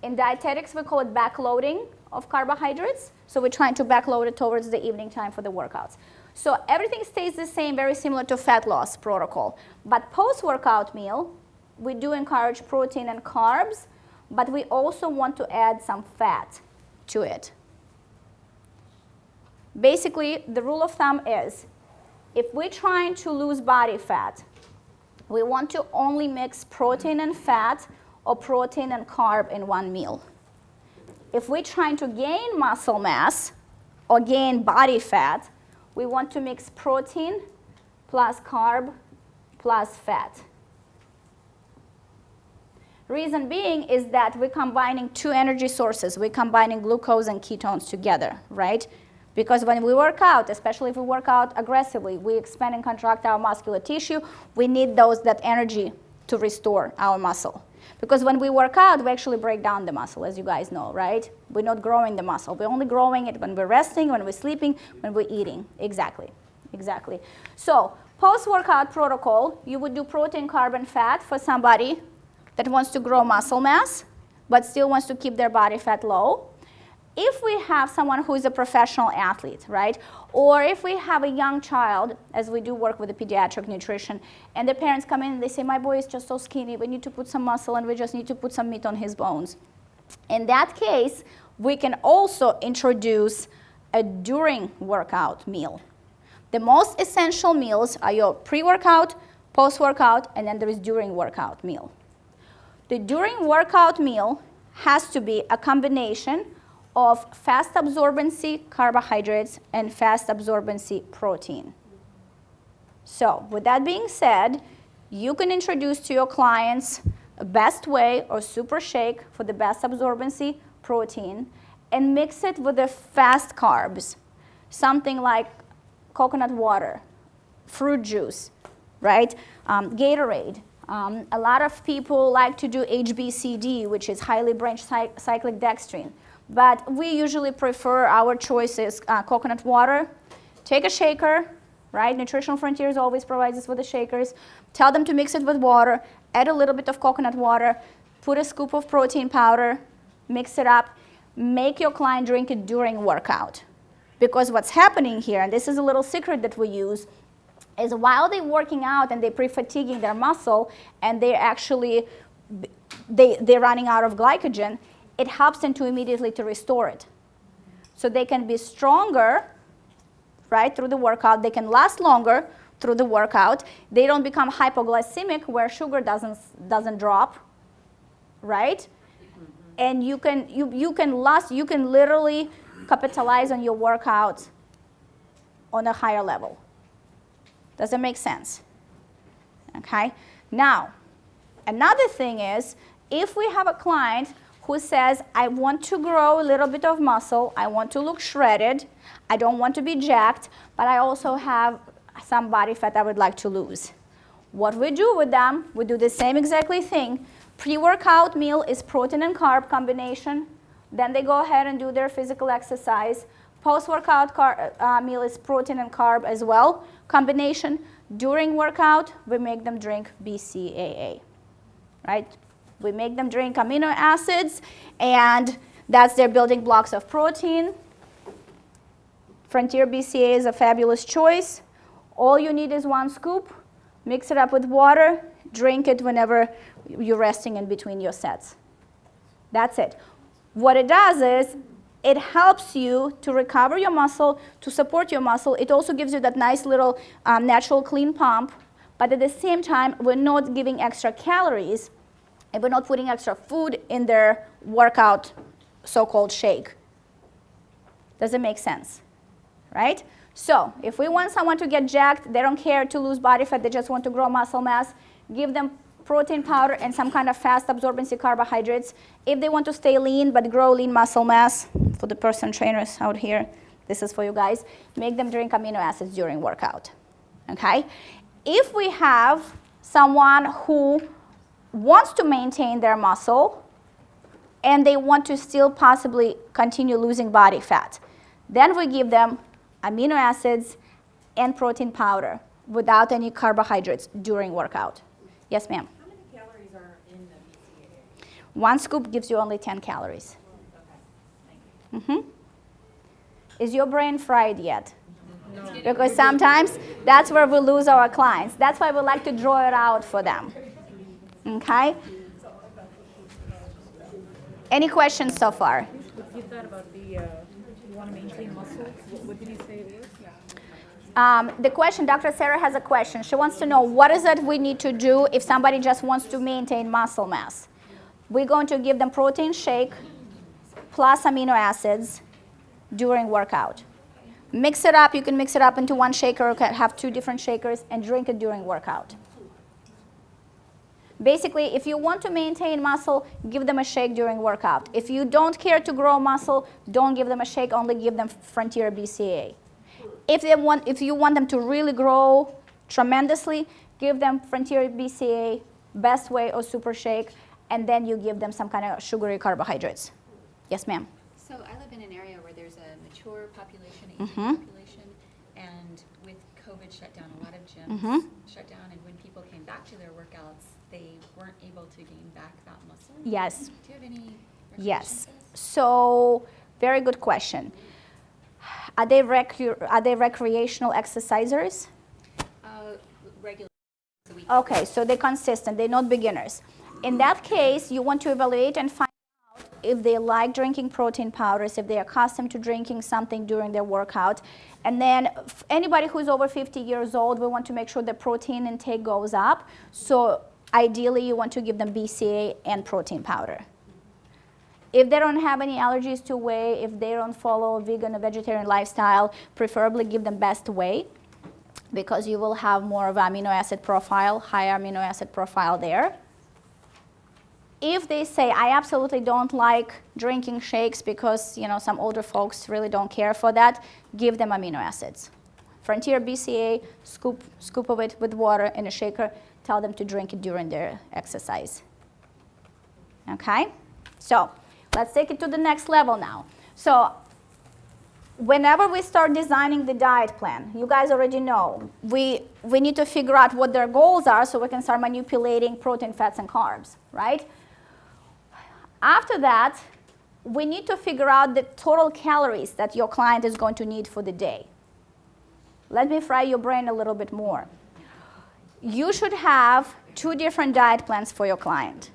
In dietetics, we call it backloading of carbohydrates. So we're trying to backload it towards the evening time for the workouts. So everything stays the same, very similar to fat loss protocol. But post-workout meal, we do encourage protein and carbs, but we also want to add some fat to it. Basically, the rule of thumb is, if we're trying to lose body fat, we want to only mix protein and fat or protein and carb in one meal. If we're trying to gain muscle mass or gain body fat, we want to mix protein plus carb plus fat. Reason being is that we're combining 2 energy sources. We're combining glucose and ketones together, right? Because when we work out, especially if we work out aggressively, we expand and contract our muscular tissue. We need that energy to restore our muscle. Because when we work out, we actually break down the muscle, as you guys know, right? We're not growing the muscle. We're only growing it when we're resting, when we're sleeping, when we're eating. Exactly. So post-workout protocol, you would do protein, carb, and fat for somebody that wants to grow muscle mass, but still wants to keep their body fat low. if we have someone who is a professional athlete, right, or if we have a young child, as we do work with the pediatric nutrition, and the parents come in and they say, my boy is just so skinny, we need to put some muscle and we just need to put some meat on his bones. In that case, we can also introduce a during workout meal. The most essential meals are your pre-workout, post-workout, and then there is during workout meal. The during workout meal has to be a combination of fast absorbency carbohydrates and fast absorbency protein. So with that being said, you can introduce to your clients a best whey or super shake for the best absorbency protein and mix it with the fast carbs, something like coconut water, fruit juice, right? Gatorade. A lot of people like to do HBCD, which is highly branched cyclic dextrin. But we usually prefer our choices, coconut water. Take a shaker, right? Nutritional Frontiers always provides us with the shakers. Tell them to mix it with water, add a little bit of coconut water, put a scoop of protein powder, mix it up, make your client drink it during workout. Because what's happening here, and this is a little secret that we use, is while they're working out and they're pre-fatiguing their muscle and they're actually, they're running out of glycogen, it helps them to immediately to restore it. So they can be stronger, right, through the workout. They can last longer through the workout. They don't become hypoglycemic where sugar doesn't drop, right? And you can literally capitalize on your workout on a higher level. Does that make sense? Okay. Now, another thing is, if we have a client who says, I want to grow a little bit of muscle, I want to look shredded, I don't want to be jacked, but I also have some body fat I would like to lose. What we do with them, we do the same exactly thing. Pre-workout meal is protein and carb combination. Then they go ahead and do their physical exercise. Post-workout meal is protein and carb as well combination. During workout, we make them drink BCAA, right? We make them drink amino acids, and that's their building blocks of protein. Frontier BCAA is a fabulous choice. All you need is 1 scoop. Mix it up with water. Drink it whenever you're resting in between your sets. That's it. What it does is it helps you to recover your muscle, to support your muscle. It also gives you that nice little natural clean pump. But at the same time, we're not giving extra calories, and we're not putting extra food in their workout so-called shake. Does it make sense? Right? So if we want someone to get jacked, they don't care to lose body fat, they just want to grow muscle mass, give them protein powder and some kind of fast absorbency carbohydrates. If they want to stay lean but grow lean muscle mass, for the personal trainers out here, this is for you guys, make them drink amino acids during workout. Okay? If we have someone who wants to maintain their muscle and they want to still possibly continue losing body fat, then we give them amino acids and protein powder without any carbohydrates during workout. Yes, ma'am? How many calories are in the BCAA? 1 scoop gives you only 10 calories. Okay, thank you. Is your brain fried yet? No. Because sometimes that's where we lose our clients. That's why we like to draw it out for them. Okay? Any questions so far? You thought about the, you want to maintain muscle? What did you say it was? The question, Dr. Sarah has a question. She wants to know, what is it we need to do if somebody just wants to maintain muscle mass? We're going to give them protein shake plus amino acids during workout. Mix it up. You can mix it up into 1 shaker, or have 2 different shakers, and drink it during workout. Basically, if you want to maintain muscle, give them a shake during workout. If you don't care to grow muscle, don't give them a shake, only give them Frontier BCAA. If you want them to really grow tremendously, give them Frontier BCAA, Best Whey or Super Shake, and then you give them some kind of sugary carbohydrates. Yes, ma'am? So I live in an area where there's a mature population, aging population, and with COVID shut down, a lot of gyms shut down, and when people came back to their workouts, they weren't able to gain back that muscle. Yes. Do you have any recommendations? Yes. So Very good question. Are they recreational exercisers? Regular. So we Okay, so they're consistent, they're not beginners. In that case, you want to evaluate and find out if they like drinking protein powders, if they're accustomed to drinking something during their workout. And then anybody who's over 50 years old, we want to make sure the protein intake goes up. So ideally, you want to give them BCA and protein powder. If they don't have any allergies to whey, if they don't follow a vegan or vegetarian lifestyle, preferably give them best whey, because you will have more of amino acid profile, higher amino acid profile there. If they say, I absolutely don't like drinking shakes because some older folks really don't care for that, give them amino acids. Frontier BCA, scoop of it with water in a shaker, tell them to drink it during their exercise. Okay? So let's take it to the next level now. So whenever we start designing the diet plan, you guys already know, we need to figure out what their goals are so we can start manipulating protein, fats, and carbs, right? After that, we need to figure out the total calories that your client is going to need for the day. Let me fry your brain a little bit more. You should have 2 different diet plans for your client.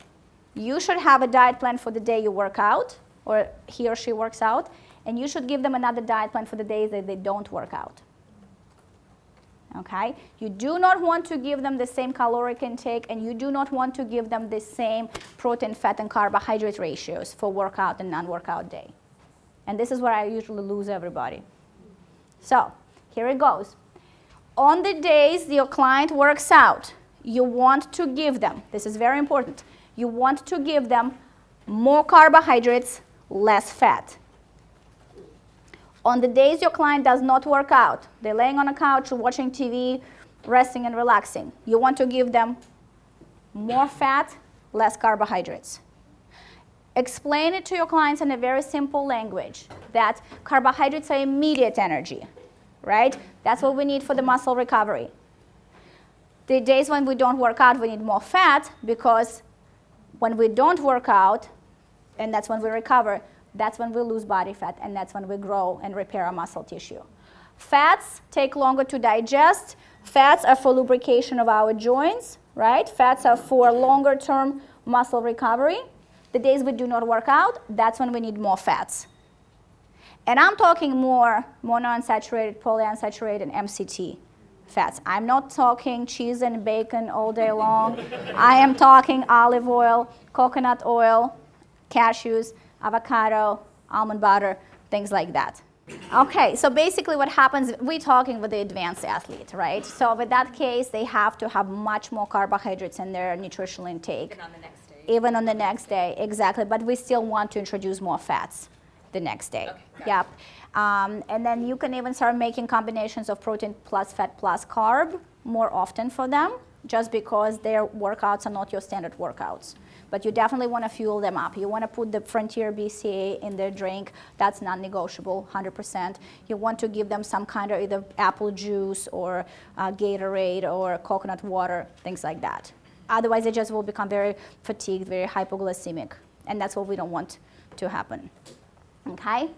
You should have a diet plan for the day you work out, or he or she works out, and you should give them another diet plan for the days that they don't work out. Okay? You do not want to give them the same caloric intake, and you do not want to give them the same protein, fat, and carbohydrate ratios for workout and non-workout day. And this is where I usually lose everybody. So here it goes. On the days your client works out, you want to give them, this is very important, you want to give them more carbohydrates, less fat. On the days your client does not work out, they're laying on a couch, watching TV, resting and relaxing, you want to give them more fat, less carbohydrates. Explain it to your clients in a very simple language that carbohydrates are immediate energy, right? That's what we need for the muscle recovery. The days when we don't work out, we need more fat, because when we don't work out, and that's when we recover, that's when we lose body fat, and that's when we grow and repair our muscle tissue. Fats take longer to digest. Fats are for lubrication of our joints, right? Fats are for longer term muscle recovery. The days we do not work out, that's when we need more fats. And I'm talking more monounsaturated, polyunsaturated, and MCT fats. I'm not talking cheese and bacon all day long. I am talking olive oil, coconut oil, cashews, avocado, almond butter, things like that. Okay, so basically what happens, we're talking with the advanced athlete, right? So with that case, they have to have much more carbohydrates in their nutritional intake. Even on the next day. Even on the next day, exactly. But we still want to introduce more fats the next day. Okay, got Yep. And then you can even start making combinations of protein plus fat plus carb more often for them, just because their workouts are not your standard workouts. But you definitely want to fuel them up. You want to put the Frontier BCA in their drink. That's non-negotiable, 100%. You want to give them some kind of either apple juice or Gatorade or coconut water, things like that. Otherwise, they just will become very fatigued, very hypoglycemic. And that's what we don't want to happen. Okay?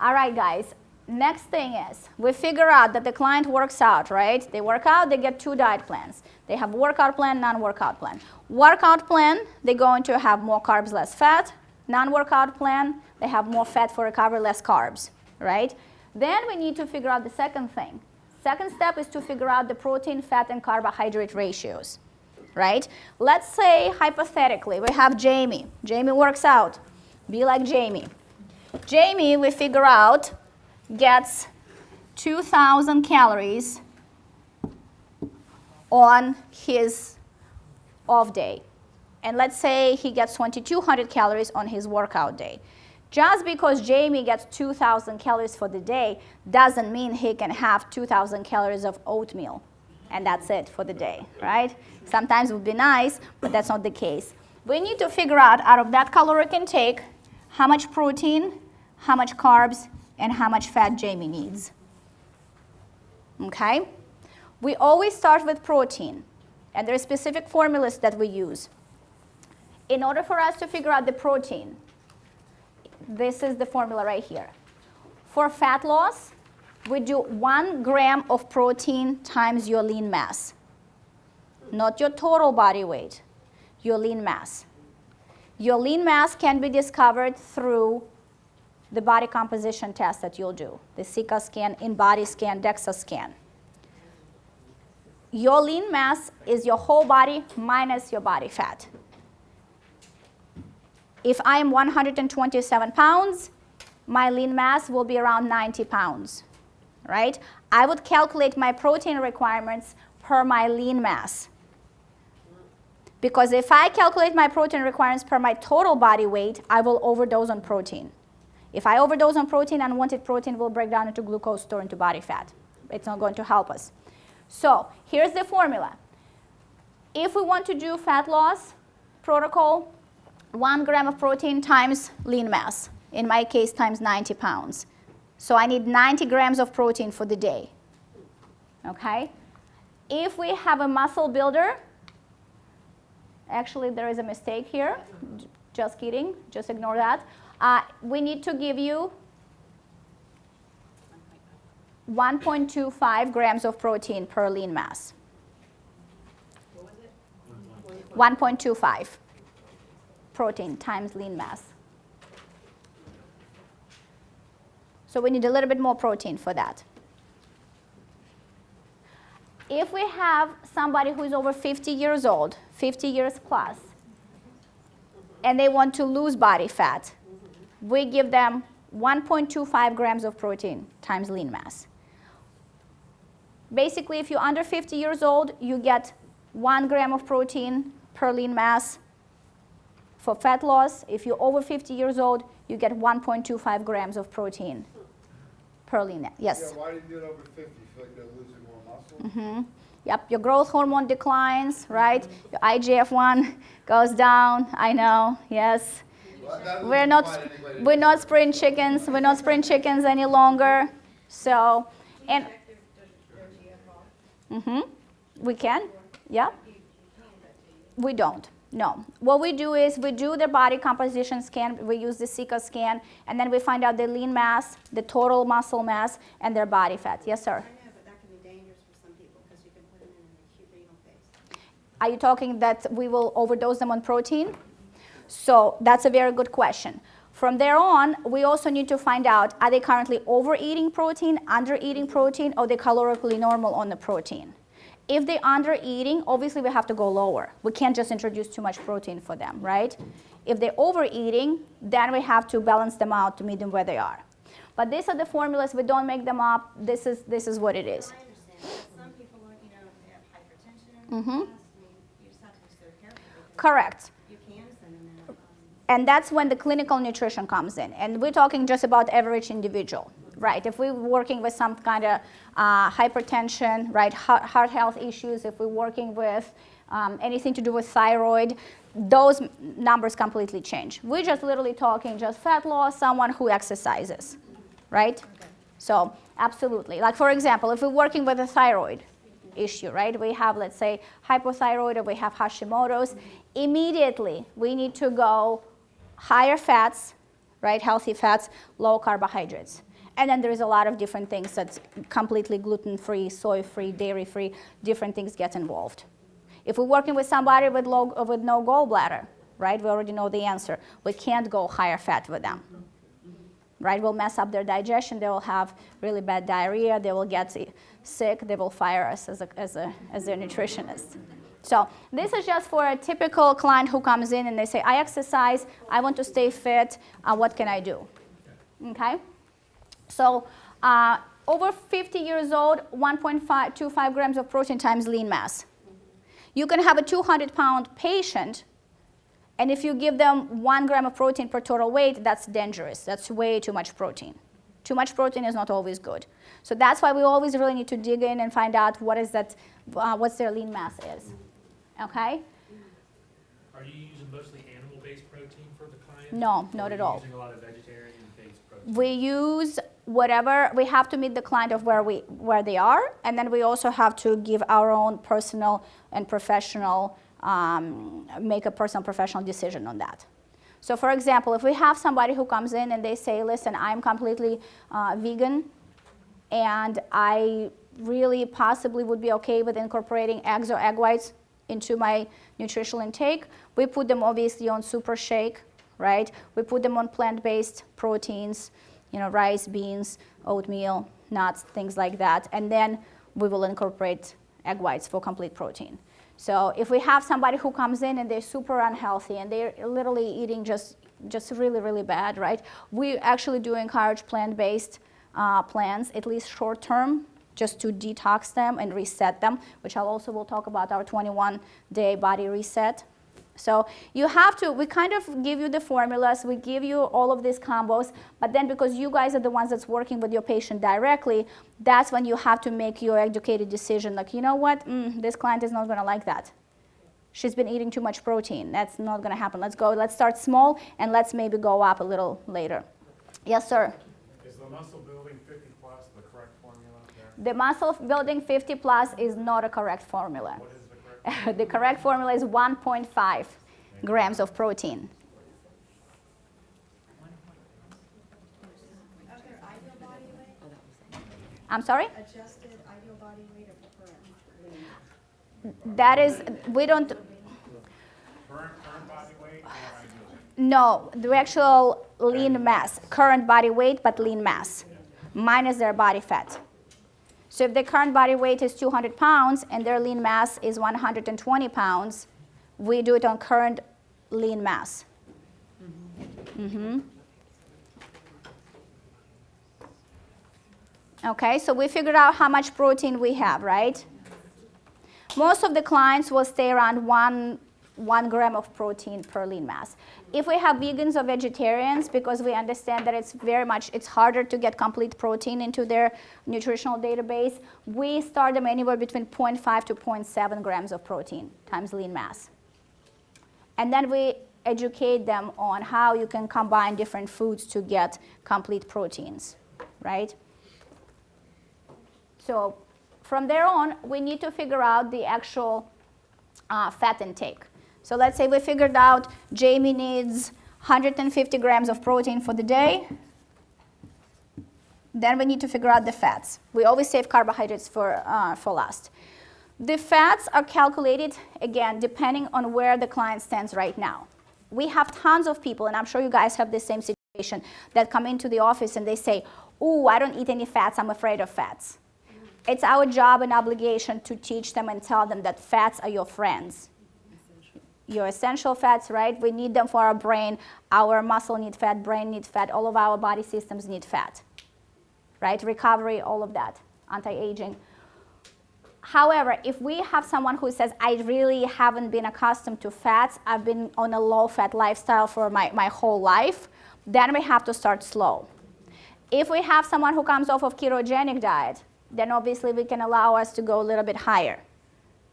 All right, guys. Next thing is, we figure out that the client works out, right? They work out, they get 2 diet plans. They have workout plan, non-workout plan. Workout plan, they're going to have more carbs, less fat. Non-workout plan, they have more fat for recovery, less carbs, right? Then we need to figure out the second thing. Second step is to figure out the protein, fat, and carbohydrate ratios, right? Let's say, hypothetically, we have Jamie. Jamie works out. Be like Jamie. Jamie, we figure out, gets 2,000 calories on his off day. And let's say he gets 2,200 calories on his workout day. Just because Jamie gets 2,000 calories for the day doesn't mean he can have 2,000 calories of oatmeal. And that's it for the day, right? Sometimes it would be nice, but that's not the case. We need to figure out of that caloric intake, how much protein, how much carbs, and how much fat Jamie needs. Okay? We always start with protein, and there are specific formulas that we use. In order for us to figure out the protein, this is the formula right here. For fat loss, we do 1 gram of protein times your lean mass. Not your total body weight, your lean mass. Your lean mass can be discovered through the body composition test that you'll do, the Sika scan, in-body scan, DEXA scan. Your lean mass is your whole body minus your body fat. If I'm 127 pounds, my lean mass will be around 90 pounds, right? I would calculate my protein requirements per my lean mass. Because if I calculate my protein requirements per my total body weight, I will overdose on protein. If I overdose on protein, unwanted protein will break down into glucose, store into body fat. It's not going to help us. So here's the formula. If we want to do fat loss protocol, 1 gram of protein times lean mass, in my case times 90 pounds. So I need 90 grams of protein for the day. Okay? If we have a muscle builder, actually there is a mistake here, just kidding, just ignore that. We need to give you 1.25 grams of protein per lean mass. What was it? 1.25 protein times lean mass. So we need a little bit more protein for that. If we have somebody who is over 50 years old, 50 years plus, and they want to lose body fat, we give them 1.25 grams of protein times lean mass. Basically, if you're under 50 years old, you get 1 gram of protein per lean mass for fat loss. If you're over 50 years old, you get 1.25 grams of protein per lean mass. Yes? Yeah, why do you do it over 50? You feel like you're losing more muscle? Yep, your growth hormone declines, right? Your IGF-1 goes down, I know, yes. Well, that We're doesn't not apply to spring chickens. We're not spring chickens any longer. So, and we can, yeah. We don't. No. What we do is we do the body composition scan. We use the Sika scan, and then we find out the lean mass, the total muscle mass, and their body fat. Yes, sir. I know, but that can be dangerous for some people because you can put them in an acute renal phase. Are you talking that we will overdose them on protein? So that's a very good question. From there on, we also need to find out, are they currently overeating protein, under-eating protein, or they calorically normal on the protein? If they're under-eating, obviously we have to go lower. We can't just introduce too much protein for them, right? If they're overeating, then we have to balance them out to meet them where they are. But these are the formulas. We don't make them up. This is what it is. I understand. Some people, you know, they have hypertension in the past. I mean, you just have to be so careful because Correct. you can send them in. And that's when the clinical nutrition comes in. And we're talking just about average individual, right? If we're working with some kind of hypertension, right, heart health issues, if we're working with anything to do with thyroid, those numbers completely change. We're just literally talking just fat loss, someone who exercises, right? Okay. So absolutely. Like for example, if we're working with a thyroid issue, right? We have, let's say, hypothyroid or we have Hashimoto's. Immediately, we need to go higher fats, right? Healthy fats, low carbohydrates. And then there's a lot of different things that's completely gluten-free, soy-free, dairy-free, different things get involved. If we're working with somebody with no gallbladder, right? We already know the answer. We can't go higher fat with them. Right, will mess up their digestion. They will have really bad diarrhea. They will get sick. They will fire us as their nutritionist. So this is just for a typical client who comes in and they say, I exercise, I want to stay fit, what can I do? Okay? So over 50 years old, 1.25 grams of protein times lean mass. You can have a 200-pound patient, and if you give them 1 gram of protein per total weight, that's dangerous. That's way too much protein. Too much protein is not always good. So that's why we always really need to dig in and find out what is that, what's their lean mass is. Okay? Are you using mostly animal-based protein for the client? No, not at all. Using a lot of vegetarian-based protein? We use whatever, we have to meet the client of where they are, and then we also have to give our own personal and professional, make a personal professional decision on that. So for example, if we have somebody who comes in and they say, listen, I'm completely vegan, and I really possibly would be okay with incorporating eggs or egg whites into my nutritional intake, we put them obviously on super shake, right? We put them on plant-based proteins, rice, beans, oatmeal, nuts, things like that, and then we will incorporate egg whites for complete protein. So if we have somebody who comes in and they're super unhealthy and they're literally eating just really, really bad, right? We actually do encourage plant-based plans, at least short term, just to detox them and reset them, which will talk about our 21-day body reset. So you have to, we kind of give you the formulas, we give you all of these combos, but then because you guys are the ones that's working with your patient directly, that's when you have to make your educated decision, like, you know what, this client is not gonna like that. She's been eating too much protein. That's not gonna happen. Let's start small, and let's maybe go up a little later. Yes, sir? Is the muscle building 50 plus the correct formula there? The muscle building 50 plus is not a correct formula. What is the correct? The correct formula is 1.5 grams of protein. Okay, ideal body weight, I'm sorry? adjusted ideal body weight or current? That is, we don't, Current body weight or ideal? no, the actual lean mass, current body weight, but lean mass, minus their body fat. So if their current body weight is 200 pounds and their lean mass is 120 pounds, we do it on current lean mass. Okay, so we figured out how much protein we have, right? Most of the clients will stay around 1 gram of protein per lean mass. If we have vegans or vegetarians, because we understand that it's harder to get complete protein into their nutritional database, we start them anywhere between 0.5 to 0.7 grams of protein times lean mass. And then we educate them on how you can combine different foods to get complete proteins, right? So from there on, we need to figure out the actual fat intake. So let's say we figured out Jamie needs 150 grams of protein for the day. Then we need to figure out the fats. We always save carbohydrates for last. The fats are calculated, again, depending on where the client stands right now. We have tons of people, and I'm sure you guys have the same situation, that come into the office and they say, ooh, I don't eat any fats, I'm afraid of fats. It's our job and obligation to teach them and tell them that fats are your friends. Your essential fats, right? We need them for our brain. Our muscle needs fat, brain needs fat, all of our body systems need fat, right? Recovery, all of that, anti-aging. However, if we have someone who says, I really haven't been accustomed to fats, I've been on a low-fat lifestyle for my whole life, then we have to start slow. If we have someone who comes off of ketogenic diet, then obviously we can allow us to go a little bit higher,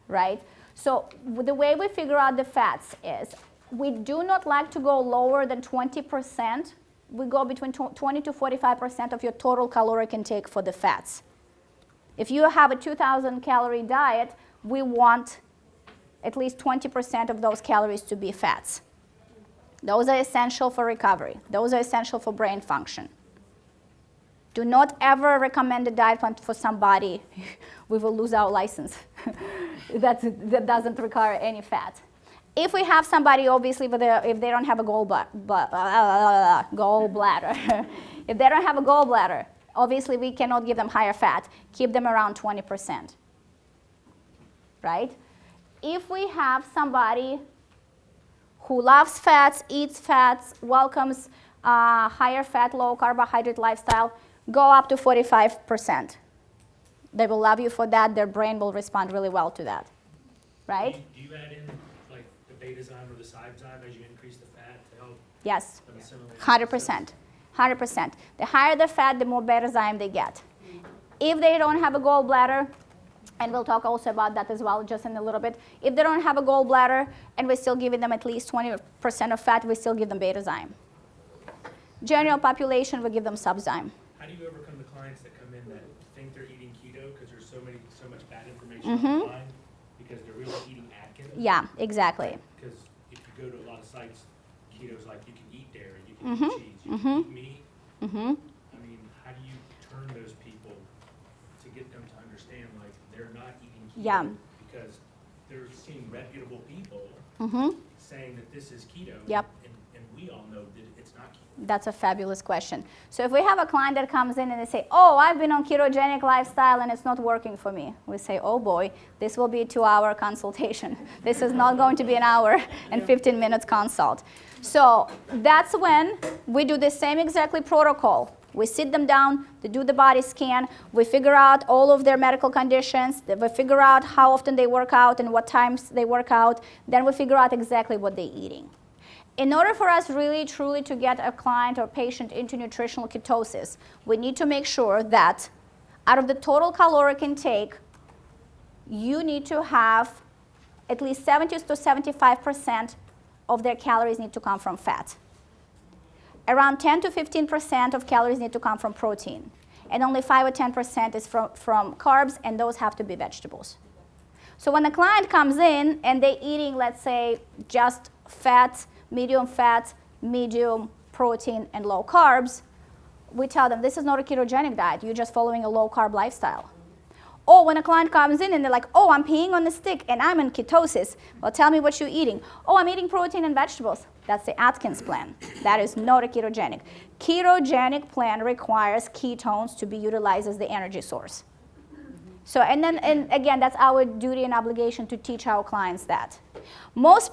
right? So the way we figure out the fats is we do not like to go lower than 20%. We go between 20 to 45% of your total caloric intake for the fats. If you have a 2,000 calorie diet, we want at least 20% of those calories to be fats. Those are essential for recovery. Those are essential for brain function. Do not ever recommend a diet plan for somebody. We will lose our license. that doesn't require any fat. If we have somebody, obviously, if they don't have a gallbladder, if they don't have a gallbladder, obviously we cannot give them higher fat. Keep them around 20%, right? If we have somebody who loves fats, eats fats, welcomes higher fat, low carbohydrate lifestyle, go up to 45%. They will love you for that. Their brain will respond really well to that, right? Do you add in like the beta-zyme or the cybe-zyme as you increase the fat to help Yes, them assimilate? 100%. 100%. The higher the fat, the more beta-zyme they get. If they don't have a gallbladder, and we'll talk also about that as well just in a little bit. If they don't have a gallbladder and we're still giving them at least 20% of fat, we still give them beta-zyme. General population, we give them sub-zyme. How do you overcome the clients that come in that think they're eating keto because there's so much bad information online because they're really eating Atkins? Yeah, exactly. Because if you go to a lot of sites, keto is like you can eat dairy, you can eat cheese, you can eat meat. Mm-hmm. I mean, how do you turn those people to get them to understand like they're not eating keto Yeah. because they're seeing reputable people Mm-hmm. saying that this is keto, Yep. and we all know that it's not keto. That's a fabulous question. So if we have a client that comes in and they say, oh, I've been on ketogenic lifestyle and it's not working for me, we say, oh boy, this will be a 2-hour consultation. This is not going to be an hour and 15 minutes consult. So that's when we do the same exactly protocol. We sit them down, they do the body scan, we figure out all of their medical conditions, we figure out how often they work out and what times they work out, then we figure out exactly what they're eating. In order for us really truly to get a client or patient into nutritional ketosis, we need to make sure that out of the total caloric intake, you need to have at least 70 to 75% of their calories need to come from fat. Around 10 to 15% of calories need to come from protein. And only 5 or 10% is from carbs, and those have to be vegetables. So when a client comes in and they're eating, let's say, just fat, medium protein, and low carbs, we tell them this is not a ketogenic diet. You're just following a low-carb lifestyle. Or when a client comes in and they're like, oh, I'm peeing on the stick and I'm in ketosis. Well, tell me what you're eating. Oh, I'm eating protein and vegetables. That's the Atkins plan. That is not a ketogenic. Ketogenic plan requires ketones to be utilized as the energy source. So, and again, that's our duty and obligation to teach our clients that. Most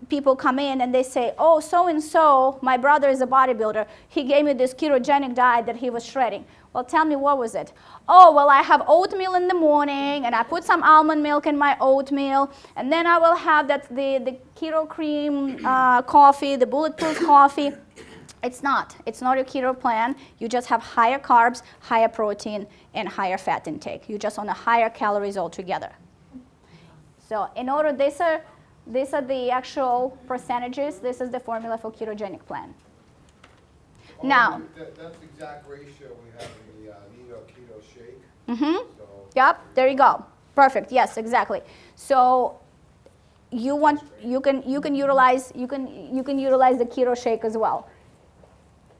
people come in and they say, oh, so-and-so, my brother is a bodybuilder. He gave me this ketogenic diet that he was shredding. Well, tell me, what was it? Oh, well, I have oatmeal in the morning, and I put some almond milk in my oatmeal, and then I will have the keto cream coffee, the bulletproof coffee. It's not a keto plan. You just have higher carbs, higher protein, and higher fat intake. You're just on a higher calories altogether. So in order, these are the actual percentages. This is the formula for ketogenic plan. Now, that's the exact ratio we have in the Nino Keto Shake. mm-hmm. So Yep, there you go. Perfect. Yes, exactly. So you can utilize the keto shake as well.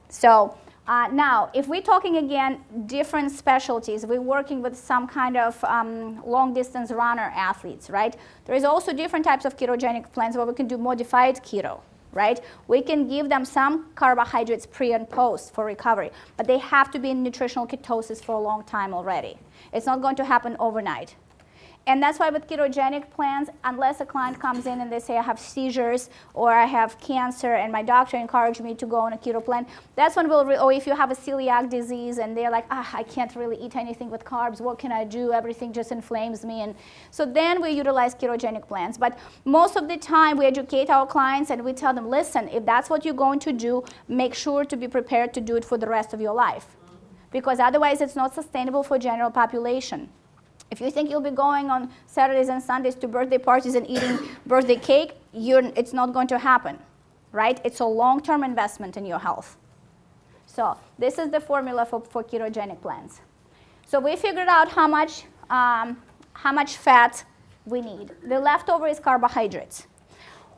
So now, if we're talking again different specialties, we're working with some kind of long distance runner athletes, right? There is also different types of ketogenic plans where we can do modified keto. Right? We can give them some carbohydrates pre and post for recovery, but they have to be in nutritional ketosis for a long time already. It's not going to happen overnight. And that's why with ketogenic plans, unless a client comes in and they say, I have seizures or I have cancer and my doctor encouraged me to go on a keto plan, that's when or if you have a celiac disease and they're like, I can't really eat anything with carbs, what can I do? Everything just inflames me. And so then we utilize ketogenic plans. But most of the time we educate our clients and we tell them, listen, if that's what you're going to do, make sure to be prepared to do it for the rest of your life. Because otherwise it's not sustainable for general population. If you think you'll be going on Saturdays and Sundays to birthday parties and eating birthday cake, it's not going to happen, right? It's a long-term investment in your health. So this is the formula for ketogenic plans. So we figured out how much fat we need. The leftover is carbohydrates.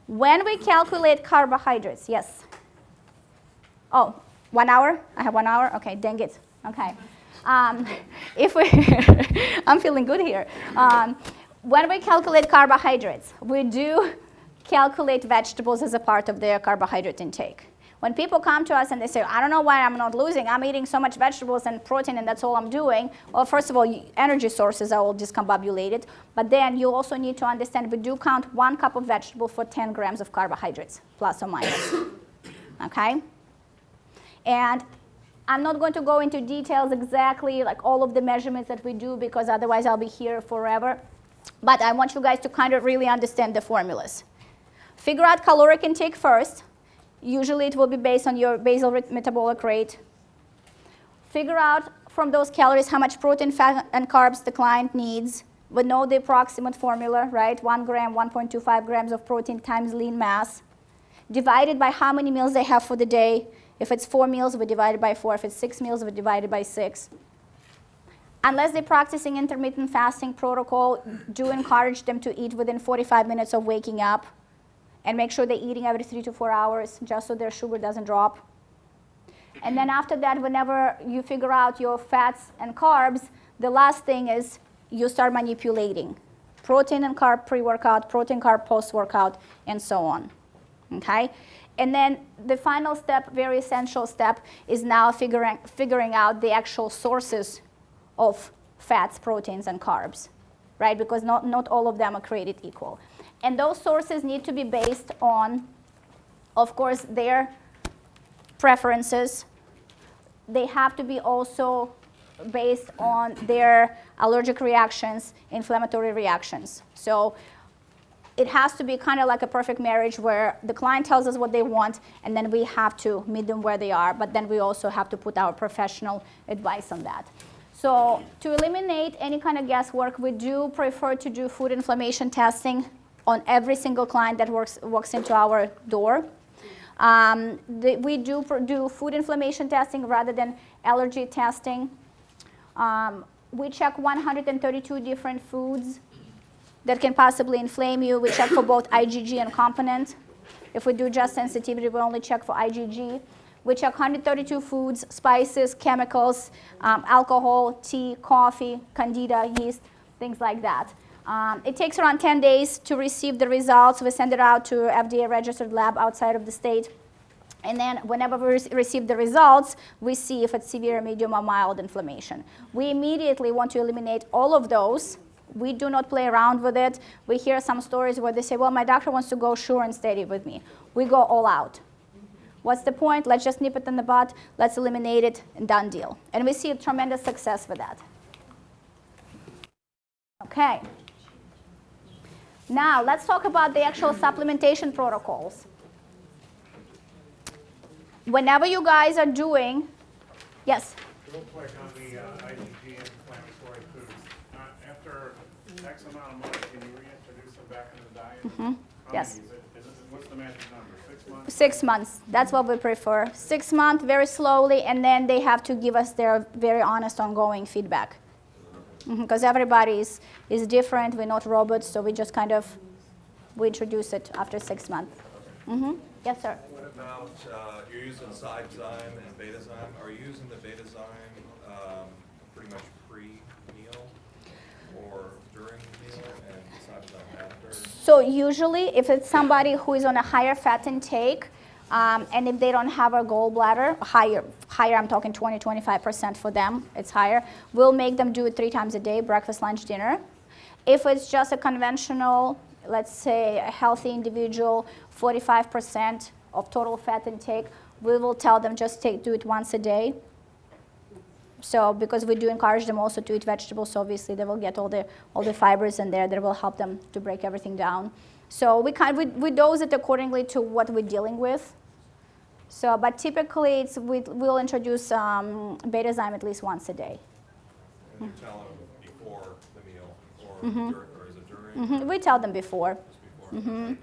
When we calculate carbohydrates, yes. Oh, 1 hour? I have 1 hour? Okay, dang it. Okay. I'm feeling good here. When we calculate carbohydrates, we do calculate vegetables as a part of their carbohydrate intake. When people come to us and they say, I don't know why I'm not losing, I'm eating so much vegetables and protein and that's all I'm doing. Well, first of all, energy sources are all discombobulated, but then you also need to understand we do count 1 cup of vegetable for 10 grams of carbohydrates, plus or minus, okay? And I'm not going to go into details exactly, like all of the measurements that we do, because otherwise I'll be here forever. But I want you guys to kind of really understand the formulas. Figure out caloric intake first. Usually it will be based on your basal metabolic rate. Figure out from those calories how much protein, fat, and carbs the client needs. We know the approximate formula, right? 1 gram, 1.25 grams of protein times lean mass. Divided by how many meals they have for the day. If it's 4 meals, we divide it by 4. If it's 6 meals, we divide it by 6. Unless they're practicing intermittent fasting protocol, do encourage them to eat within 45 minutes of waking up. and make sure they're eating every 3 to 4 hours just so their sugar doesn't drop. And then after that, whenever you figure out your fats and carbs, the last thing is you start manipulating. Protein and carb pre-workout, protein carb post-workout, and so on. Okay? And then the final step, very essential step, is now figuring out the actual sources of fats, proteins, and carbs, right? Because not all of them are created equal. And those sources need to be based on, of course, their preferences. They have to be also based on their allergic reactions, inflammatory reactions. So it has to be kind of like a perfect marriage where the client tells us what they want, and then we have to meet them where they are, but then we also have to put our professional advice on that. So to eliminate any kind of guesswork, we do prefer to do food inflammation testing on every single client that walks into our door. We do food inflammation testing rather than allergy testing. We check 132 different foods that can possibly inflame you. We check for both IgG and component. If we do just sensitivity, we only check for IgG. We check 132 foods, spices, chemicals, alcohol, tea, coffee, candida, yeast, things like that. It takes around 10 days to receive the results. We send it out to FDA-registered lab outside of the state. And then whenever we receive the results, we see if it's severe, medium, or mild inflammation. We immediately want to eliminate all of those. We do not play around with it. We hear some stories where they say, well, my doctor wants to go sure and steady with me. We go all out. What's the point? Let's just nip it in the bud. Let's eliminate it, and done deal. And we see a tremendous success with that. Okay. Now, let's talk about the actual supplementation protocols. Whenever you guys are doing, yes? Real quick on the IgG inflammatory foods. After X amount of months, can you reintroduce them back in the diet? Mm-hmm. How Yes. many? What's the magic number? 6 months? 6 months. That's what we prefer. 6 months, very slowly, and then they have to give us their very honest, ongoing feedback. Because everybody is different. We're not robots, so we just kind of we introduce it after 6 months. Yes, sir. What about, you're using Cytozyme and Betazyme. Are you using the Betazyme pretty much pre-meal or during the meal and Cytozyme after? So usually, if it's somebody who is on a higher fat intake, and if they don't have a gallbladder, higher, I'm talking 20-25% for them, it's higher, we'll make them do it 3 times a day, breakfast, lunch, dinner. If it's just a conventional, let's say a healthy individual, 45% of total fat intake, we will tell them just do it once a day. So because we do encourage them also to eat vegetables, so obviously they will get all the fibers in there that will help them to break everything down. So we dose it accordingly to what we're dealing with. So, but typically we'll introduce Betazyme at least once a day. And you tell them before the meal or is it during? We tell them before. Just before.